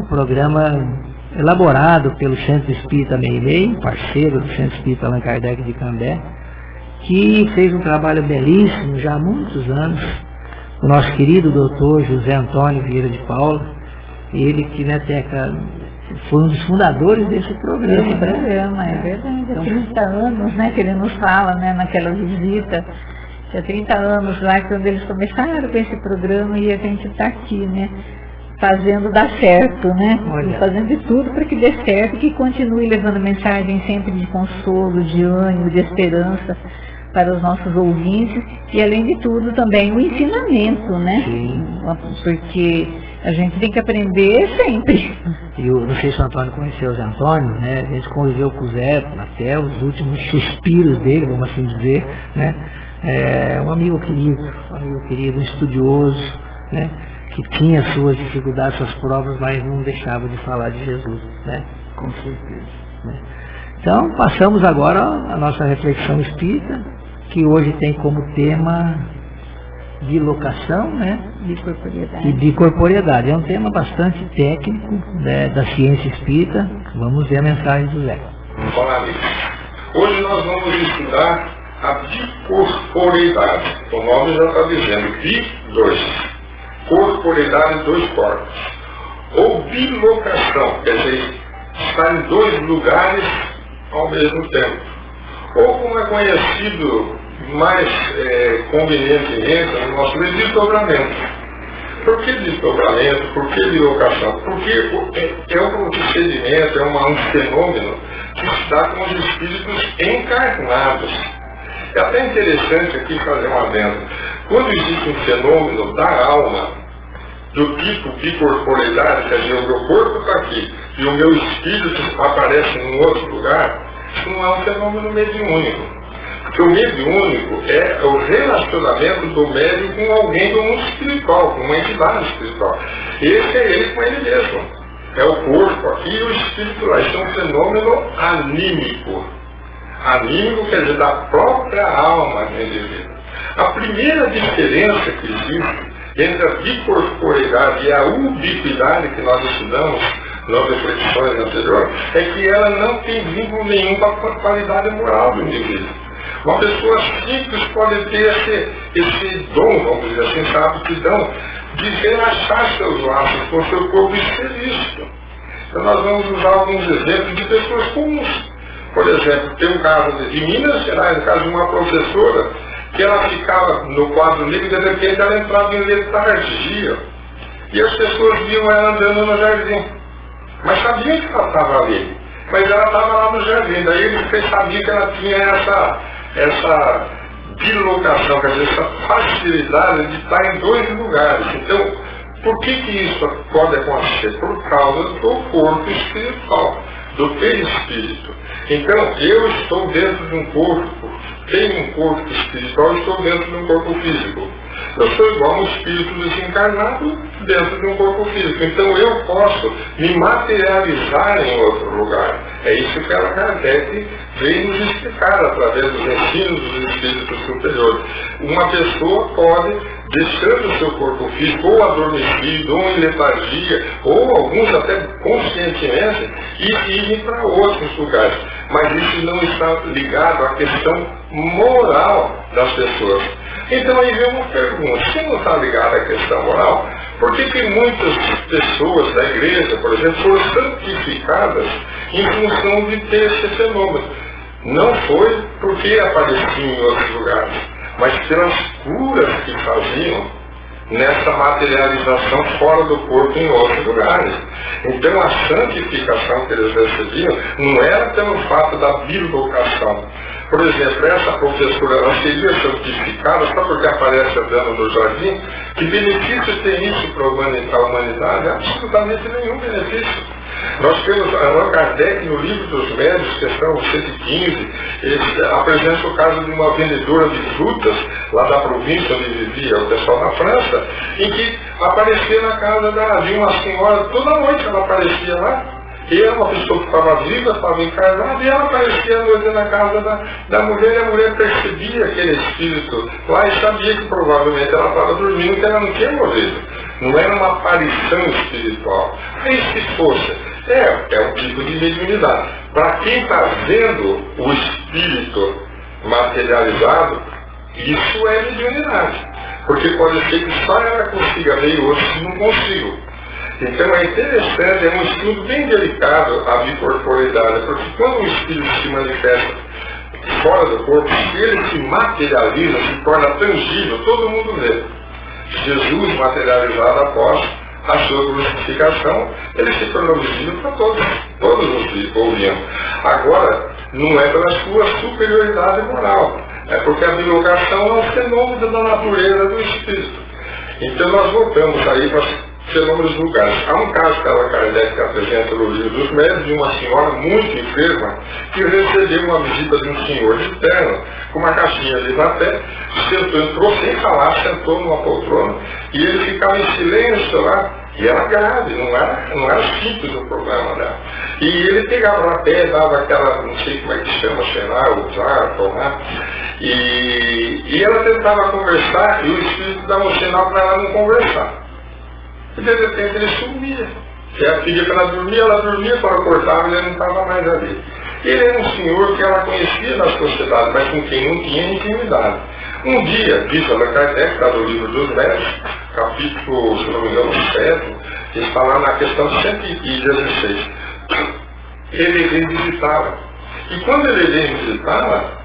programa elaborado pelo Centro Espírita Meimei, parceiro do Centro Espírita Allan Kardec de Cambé, que fez um trabalho belíssimo já há muitos anos. O nosso querido doutor José Antônio Vieira de Paula, ele que, né, Teca, foi um dos fundadores desse programa.
Esse programa, é verdade. Há 30 anos, né, que ele nos fala, né, naquela visita. Há 30 anos lá, quando eles começaram com esse programa, e a gente está aqui, né, fazendo dar certo, né?
Olha.
Fazendo de tudo para que dê certo, que continue levando mensagem sempre de consolo, de ânimo, de esperança para os nossos ouvintes, e além de tudo também o ensinamento, né?
Sim.
Porque a gente tem que aprender sempre.
E eu não sei se o Antônio conheceu o Zé Antônio, né? A gente conviveu com o Zé até os últimos suspiros dele, vamos assim dizer, né? É um amigo querido, um estudioso, né? Que tinha suas dificuldades, suas provas, mas não deixava de falar de Jesus, né? Com certeza, né? Então, passamos agora a nossa reflexão espírita, que hoje tem como tema bilocação, né?
Bicorporiedade.
E bicorporiedade. É um tema bastante técnico, né, da ciência espírita. Vamos ver a mensagem do Zé.
Olá, amigos. Hoje nós vamos estudar a bicorporiedade. O nome já está dizendo, bi-2. Corporeidade, 2 corpos. Ou bilocação, quer dizer, estar em 2 lugares ao mesmo tempo. Ou, como é conhecido mais convenientemente no nosso meio, desdobramento. Por que desdobramento? Por que bilocação? Porque é um procedimento, é um fenômeno que se dá com os espíritos encarnados. É até interessante aqui fazer um adendo. Quando existe um fenômeno da alma, do tipo bicorporeidade, quer dizer, o meu corpo está aqui e o meu espírito aparece em outro lugar, isso não é um fenômeno mediúnico. Porque o mediúnico é o relacionamento do médium com alguém do mundo espiritual, com uma entidade espiritual. Esse é ele com ele mesmo. É o corpo aqui e o espírito lá. Isso é um fenômeno anímico. Anímico quer dizer da própria alma do indivíduo. A primeira diferença que existe entre a bicorporeidade e a ubiquidade que nós estudamos nas reflexões anteriores é que ela não tem vínculo nenhum com a qualidade moral do indivíduo. Uma pessoa simples pode ter esse dom, vamos dizer assim, essa aptidão de relaxar seus laços com seu corpo e ser visto. Então nós vamos usar alguns exemplos de pessoas comuns. Por exemplo, tem um caso de Minas Gerais, o caso de uma professora, que ela ficava no quadro negro e de repente ela entrava em letargia. E as pessoas viam ela andando no jardim. Mas sabiam que ela estava ali. Mas ela estava lá no jardim. Daí eles sabiam que ela tinha essa bilocação, quer dizer, essa facilidade de estar em 2 lugares. Então, por que isso pode acontecer? Por causa do corpo espiritual, do perispírito. Então, eu estou dentro de um corpo, tenho um corpo espiritual e estou dentro de um corpo físico. Eu sou igual a um espírito desencarnado dentro de um corpo físico. Então eu posso me materializar em outro lugar. É isso que Allan Kardec veio nos explicar através dos ensinos dos espíritos superiores. Uma pessoa pode, deixando o seu corpo físico ou adormecido, ou em letargia, ou alguns até conscientemente, irem para outros lugares. Mas isso não está ligado à questão moral das pessoas. Então aí vem uma pergunta, se não está ligado à questão moral, Por que muitas pessoas da igreja, por exemplo, foram santificadas em função de ter esse fenômeno? Não foi porque apareciam em outros lugares, mas pelas curas que faziam nessa materialização fora do corpo em outros lugares. Então a santificação que eles recebiam não era pelo fato da bilocação. Por exemplo, essa professora ela seria santificada só porque aparece andando no jardim. Que benefício tem isso para a humanidade? Absolutamente nenhum benefício. Nós temos Allan Kardec no Livro dos Médios, questão 115, ele apresenta o caso de uma vendedora de frutas, lá da província onde vivia o pessoal na França, em que aparecia na casa de uma senhora, toda noite ela aparecia lá, e era uma pessoa que estava viva, estava encarnada, e ela aparecia à noite na casa da mulher, e a mulher percebia aquele espírito lá e sabia que provavelmente ela estava dormindo, que ela não tinha morrido. Não era uma aparição espiritual. Aí se fosse, é um tipo de mediunidade. Para quem está vendo o espírito materializado, isso é mediunidade. Porque pode ser que só ela consiga ver e outros não consigam. Então é interessante, é um estudo bem delicado a bicorporeidade, porque quando o espírito se manifesta fora do corpo, ele se materializa, se torna tangível, todo mundo vê. Jesus materializado após a sua crucificação, ele se tornou visível para todos os ouviam. Agora, não é pela sua superioridade moral, é porque a bilocação é um fenômeno da natureza do espírito. Então nós voltamos aí para fenômenos vulgares. Há um caso que Allan Kardec apresenta no Livro dos Médios de uma senhora muito enferma que recebeu uma visita de um senhor de terno com uma caixinha de papel, entrou sem falar, sentou numa poltrona e ele ficava em silêncio lá, e era grave, não era simples o problema dela. E ele pegava na pé, dava aquela, não sei como é que chama, sei lá, usar, tomar, e ela tentava conversar e o espírito dava um sinal para ela não conversar. E de repente ele sumia. Ela pedia para ela dormia, para cortava e ele não estava mais ali. Ele era um senhor que ela conhecia na sociedade, mas com quem não tinha intimidade. Um dia, diz Allan Kardec, está no Livro dos Médios, capítulo, se não me engano, 7, está lá na questão 116. Ele vem visitá-la. E quando ele vem visitá-la,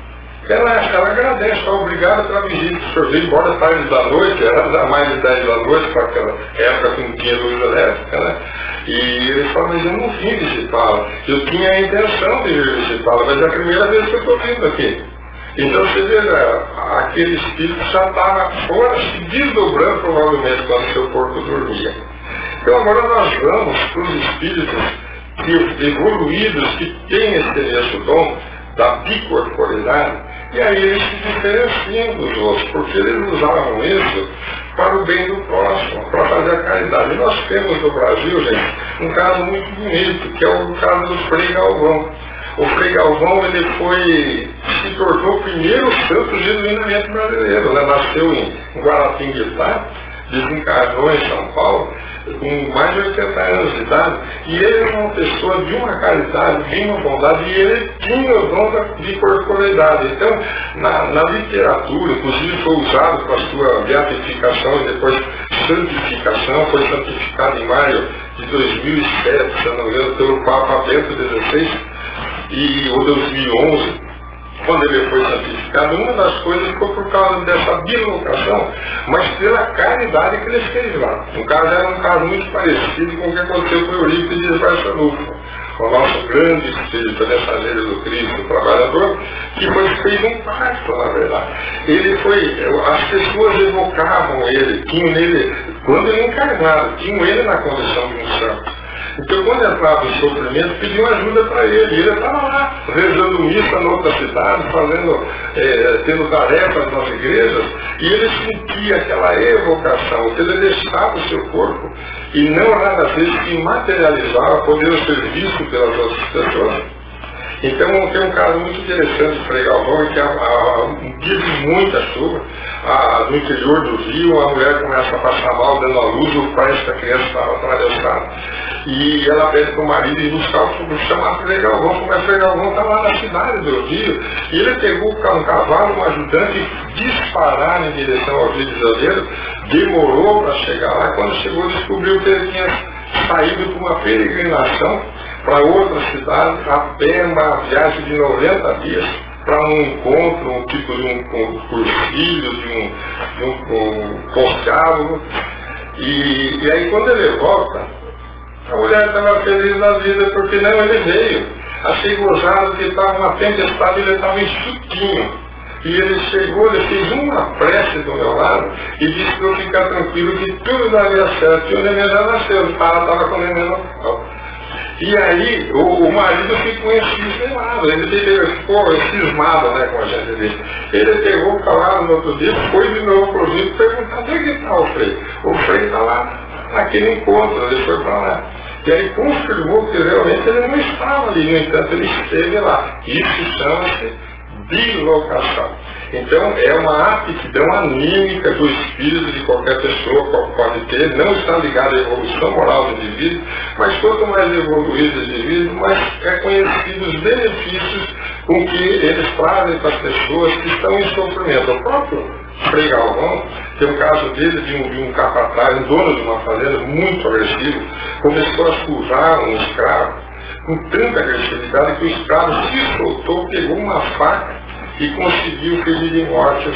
ela agradece, obrigado pela visita, o senhor veio embora tarde da noite, era mais de 10 da noite, para aquela época que não tinha luz elétrica, né? E ele fala, mas eu não vim visitá-la, eu tinha a intenção de vir visitá-la, mas é a primeira vez que eu estou vindo aqui. Então você vê, aquele espírito já estava fora, se desdobrando provavelmente quando seu corpo dormia. Então agora nós vamos para os espíritos evoluídos que têm esse dom da bicorporidade, e aí eles se diferenciam dos outros, porque eles usavam isso para o bem do próximo, para fazer a caridade. E nós temos no Brasil, gente, um caso muito bonito, que é o caso do Frei Galvão. O Frei Galvão, ele se tornou o primeiro santo genuinamente brasileiro, né? Nasceu em Guaratinguetá, desencarnou em São Paulo, com mais de 80 anos de idade, e ele era uma pessoa de uma caridade, de uma bondade, e ele tinha o dom de corporeidade. Então, na literatura, inclusive foi usado para a sua beatificação e depois santificação, foi santificado em maio de 2007, se não me engano, pelo Papa Bento XVI, ou 2011, quando ele foi santificado. Uma das coisas foi por causa dessa bilocação, mas pela caridade que ele fez lá. No caso, era um caso muito parecido com o que aconteceu com Eurípides Barçanufo, o nosso grande espírito mensageiro do Cristo, trabalhador, que fez um pacto, na verdade. As pessoas evocavam ele, tinham nele, quando ele encarnado, tinham ele na condição de um santo. Então, quando entrava em sofrimento, pediam ajuda para ele. E ele estava lá, rezando missa na outra cidade, tendo tarefas nas igrejas, e ele sentia aquela evocação, que ele deixava o seu corpo, e não rara vez se materializava, podendo ser visto pelas outras pessoas. Então, tem um caso muito interessante de Frei Galvão, em que um dia de muita chuva, no interior do rio, a mulher começa a passar mal, dando a luz, o pai dessa criança estava atravessado, e ela pede para o marido ir buscar o chamar Frei Galvão, como Frei Galvão está lá na cidade do rio, e ele pegou um cavalo, um ajudante, e dispararam em direção ao Rio de Janeiro, demorou para chegar lá. Quando chegou, descobriu que ele tinha saído para uma peregrinação para outra cidade, a pé, uma viagem de 90 dias, para um encontro, um tipo de um cursilho, de um postábulo. E aí quando ele volta, a mulher estava feliz da vida, porque não, ele veio. Achei gozado que estava uma tempestade, ele estava enxutinho. E ele chegou, ele fez uma prece do meu lado e disse para eu ficar tranquilo que tudo daria certo. E o neném já nasceu, o cara estava com o neném no colo. E aí o marido ficou encismado, ele ficou cismado, né, com a gente dele. Ele pegou, calado no outro dia, foi de novo para o Rio perguntar: onde é que está o Frei? O Frei está lá naquele encontro, ele foi para lá. E aí confirmou que realmente ele não estava ali, no entanto ele esteve lá. Isso chama-se bilocação. Então é uma aptidão anímica do espírito de qualquer pessoa, pode ter, não está ligado à evolução moral do indivíduo, mas quanto mais evoluído o indivíduo, mais é conhecido os benefícios com que eles trazem para as pessoas que estão em sofrimento. O próprio Frei Galvão, tem um caso dele de um capataz, um dono de uma fazenda muito agressivo, começou a sujar um escravo com tanta agressividade que o escravo se soltou, pegou uma faca e conseguiu ferir de morte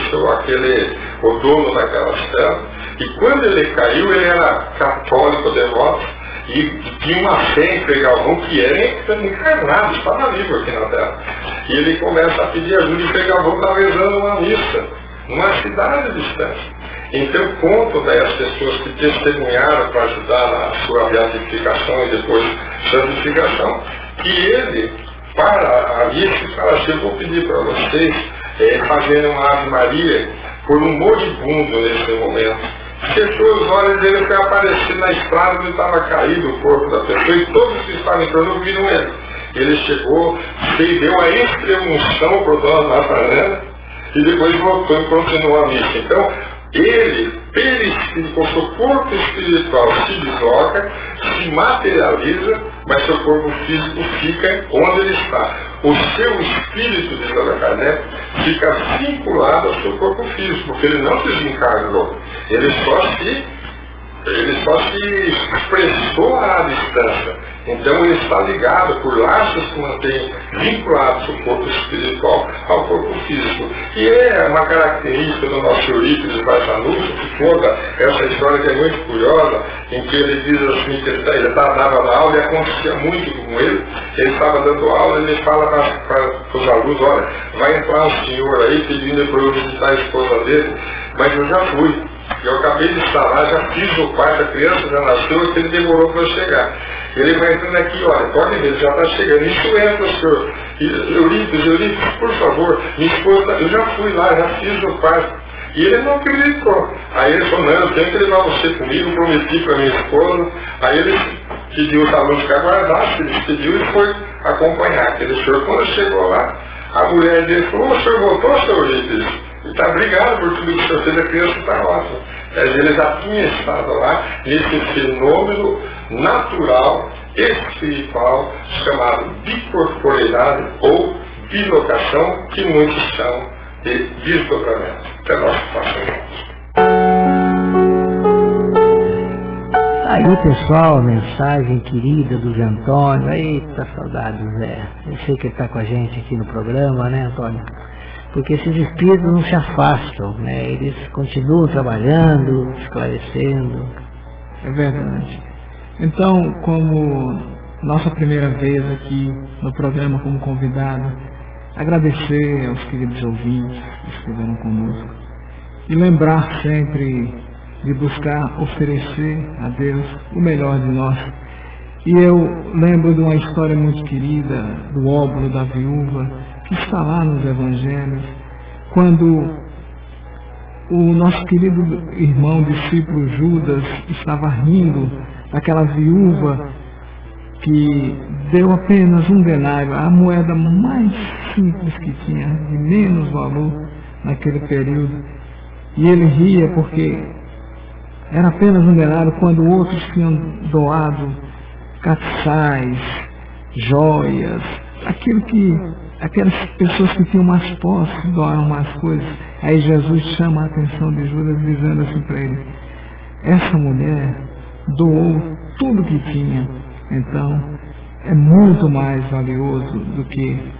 o dono daquela cela. E quando ele caiu, ele era católico, devoto, e tinha uma fé em Frei Galvão que era encarnado, estava vivo aqui na Terra. E ele começa a pedir ajuda, e Frei Galvão está rezando uma missa, numa cidade distante. Então conto das pessoas que testemunharam para ajudar na sua beatificação e depois santificação, que ele, para a missa, fala assim: eu vou pedir para vocês fazerem uma Ave Maria por um moribundo nesse momento. Fechou os olhos, ele foi aparecer na estrada onde estava caído o corpo da pessoa, e todos que estavam em torno viram ele. Ele chegou, deu a extremunção para o dono da fazenda, e depois voltou e continuou a missa. Então, ele, perispírito, o seu corpo espiritual se desloca, se materializa, mas seu corpo físico fica onde ele está. O seu espírito, diz Allan Kardec, fica vinculado ao seu corpo físico, porque ele não desencarnou. Ele só se expressou à distância. Então ele está ligado por laços que mantêm vinculados o corpo espiritual ao corpo físico. E é uma característica do nosso Eurípides Barçanufo, que conta essa história que é muito curiosa, em que ele diz assim, que ele dava na aula e acontecia muito com ele. Ele estava dando aula e ele fala para os alunos: olha, vai entrar um senhor aí pedindo para eu visitar a esposa dele, mas eu já fui. Eu acabei de estar lá, já fiz o parto, a criança já nasceu, e ele demorou para chegar. Ele vai entrando aqui: olha, pode ver, já está chegando. Isso entra, senhor. Eurípides, por favor, minha esposa, eu já fui lá, já fiz o parto. E ele não acreditou. Aí ele falou: não, eu tenho que levar você comigo, prometi para minha esposa. Aí ele pediu os alunos que aguardassem, ele pediu e foi acompanhar aquele senhor. Quando chegou lá, a mulher dele falou: o senhor voltou, senhor Eurípides? Ele está obrigado por tudo que o senhor fez, a criança está ótima. Ele já tinha estado lá nesse fenômeno natural, espiritual, chamado bicorporeidade ou bilocação, que muitos chamam de desdobramento. Até nós passamos.
Aí, pessoal, a mensagem querida do Zé Antônio. Eita, saudade do Zé. Eu sei que ele está com a gente aqui no programa, né, Antônio? Porque esses espíritos não se afastam, né? Eles continuam trabalhando, esclarecendo.
É verdade. Então, como nossa primeira vez aqui no programa como convidado, agradecer aos queridos ouvintes que estiveram conosco e lembrar sempre de buscar oferecer a Deus o melhor de nós. E eu lembro de uma história muito querida do óbolo da viúva, que está lá nos Evangelhos, quando o nosso querido irmão discípulo Judas estava rindo daquela viúva que deu apenas um denário, a moeda mais simples que tinha, de menos valor naquele período. E ele ria porque era apenas um denário, quando outros tinham doado castiçais, joias, aquelas pessoas que tinham mais posse doaram mais coisas. Aí Jesus chama a atenção de Judas, dizendo assim para ele: essa mulher doou tudo que tinha. Então, é muito mais valioso do que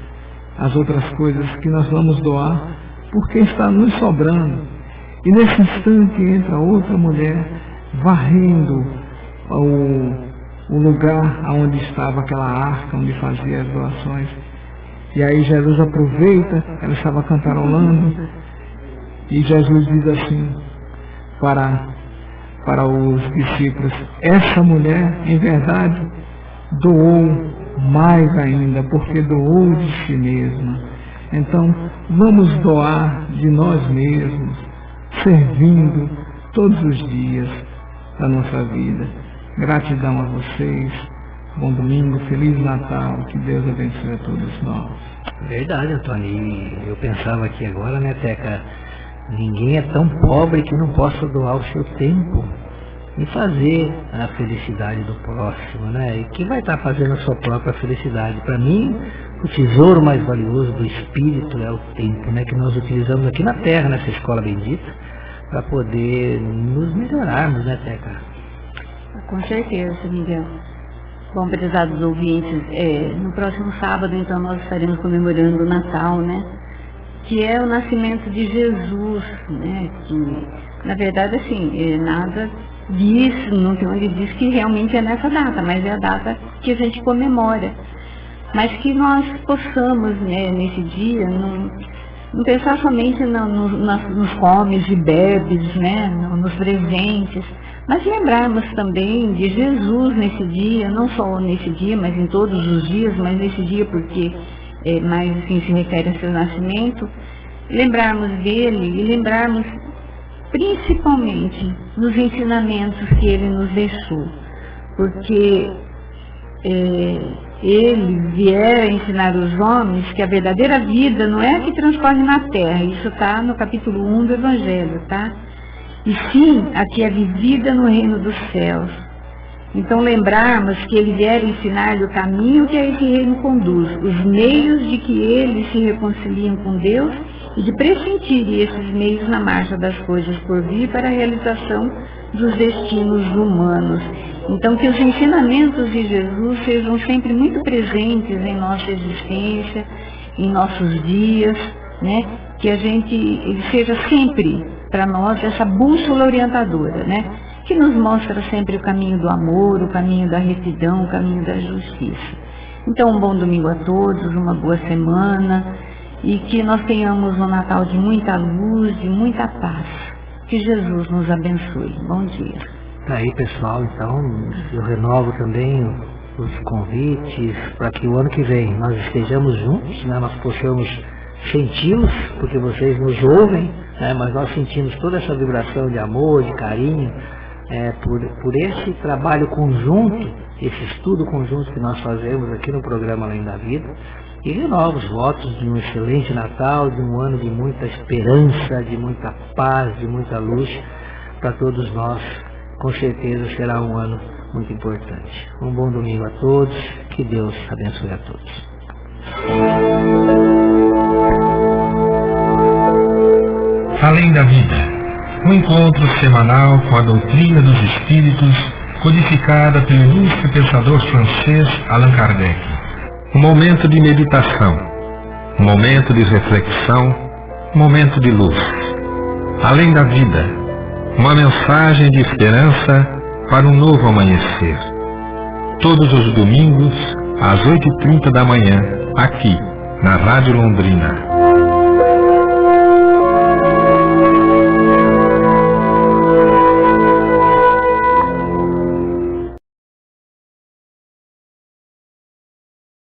as outras coisas que nós vamos doar, porque está nos sobrando. E nesse instante entra outra mulher varrendo o lugar onde estava aquela arca, onde fazia as doações. E aí Jesus aproveita, ela estava cantarolando, e Jesus diz assim para os discípulos: essa mulher, em verdade, doou mais ainda, porque doou de si mesma. Então, vamos doar de nós mesmos, servindo todos os dias da nossa vida. Gratidão a vocês, bom domingo, Feliz Natal, que Deus abençoe a todos nós.
Verdade, Antônio, e eu pensava aqui agora, né, Teca, ninguém é tão pobre que não possa doar o seu tempo e fazer a felicidade do próximo, né? E que vai estar fazendo a sua própria felicidade. Para mim, o tesouro mais valioso do Espírito é o tempo, né? Que nós utilizamos aqui na Terra, nessa escola bendita, para poder nos melhorarmos, né, Teca?
Com certeza, Miguel. Bom, prezados ouvintes, no próximo sábado, então, nós estaremos comemorando o Natal, né? Que é o nascimento de Jesus, né? Que, na verdade, assim, nada diz, não tem onde diz que realmente é nessa data, mas é a data que a gente comemora. Mas que nós possamos, né, nesse dia, não pensar somente nos comes e bebes, né, nos presentes, mas lembrarmos também de Jesus nesse dia, não só nesse dia, mas em todos os dias, mas nesse dia porque mais assim se refere a seu nascimento, lembrarmos dele e lembrarmos principalmente nos ensinamentos que ele nos deixou, porque ele vier ensinar os homens que a verdadeira vida não é a que transcorre na terra, isso está no capítulo 1 do Evangelho, tá? E sim a que é vivida no reino dos céus. Então lembrarmos que ele vier ensinar o caminho que a esse reino conduz, os meios de que eles se reconciliam com Deus e de pressentir esses meios na marcha das coisas por vir para a realização dos destinos humanos. Então que os ensinamentos de Jesus sejam sempre muito presentes em nossa existência, em nossos dias, né? Que ele seja sempre para nós essa bússola orientadora, né? Que nos mostra sempre o caminho do amor, o caminho da retidão, o caminho da justiça. Então, um bom domingo a todos, uma boa semana, e que nós tenhamos um Natal de muita luz, de muita paz. Que Jesus nos abençoe. Bom dia.
Tá aí, pessoal, então, eu renovo também os convites para que o ano que vem nós estejamos juntos, né? Nós possamos senti-los, porque vocês nos ouvem, né? Mas nós sentimos toda essa vibração de amor, de carinho, por esse trabalho conjunto, esse estudo conjunto que nós fazemos aqui no programa Além da Vida. E renovo os votos de um excelente Natal, de um ano de muita esperança, de muita paz, de muita luz para todos nós. Com certeza será um ano muito importante. Um bom domingo a todos, que Deus abençoe a todos.
Além da Vida, um encontro semanal com a doutrina dos espíritos, codificada pelo ilustre pensador francês Allan Kardec. Um momento de meditação, um momento de reflexão, um momento de luz. Além da Vida, uma mensagem de esperança para um novo amanhecer. Todos os domingos, às 8h30 da manhã, aqui, na Rádio Londrina.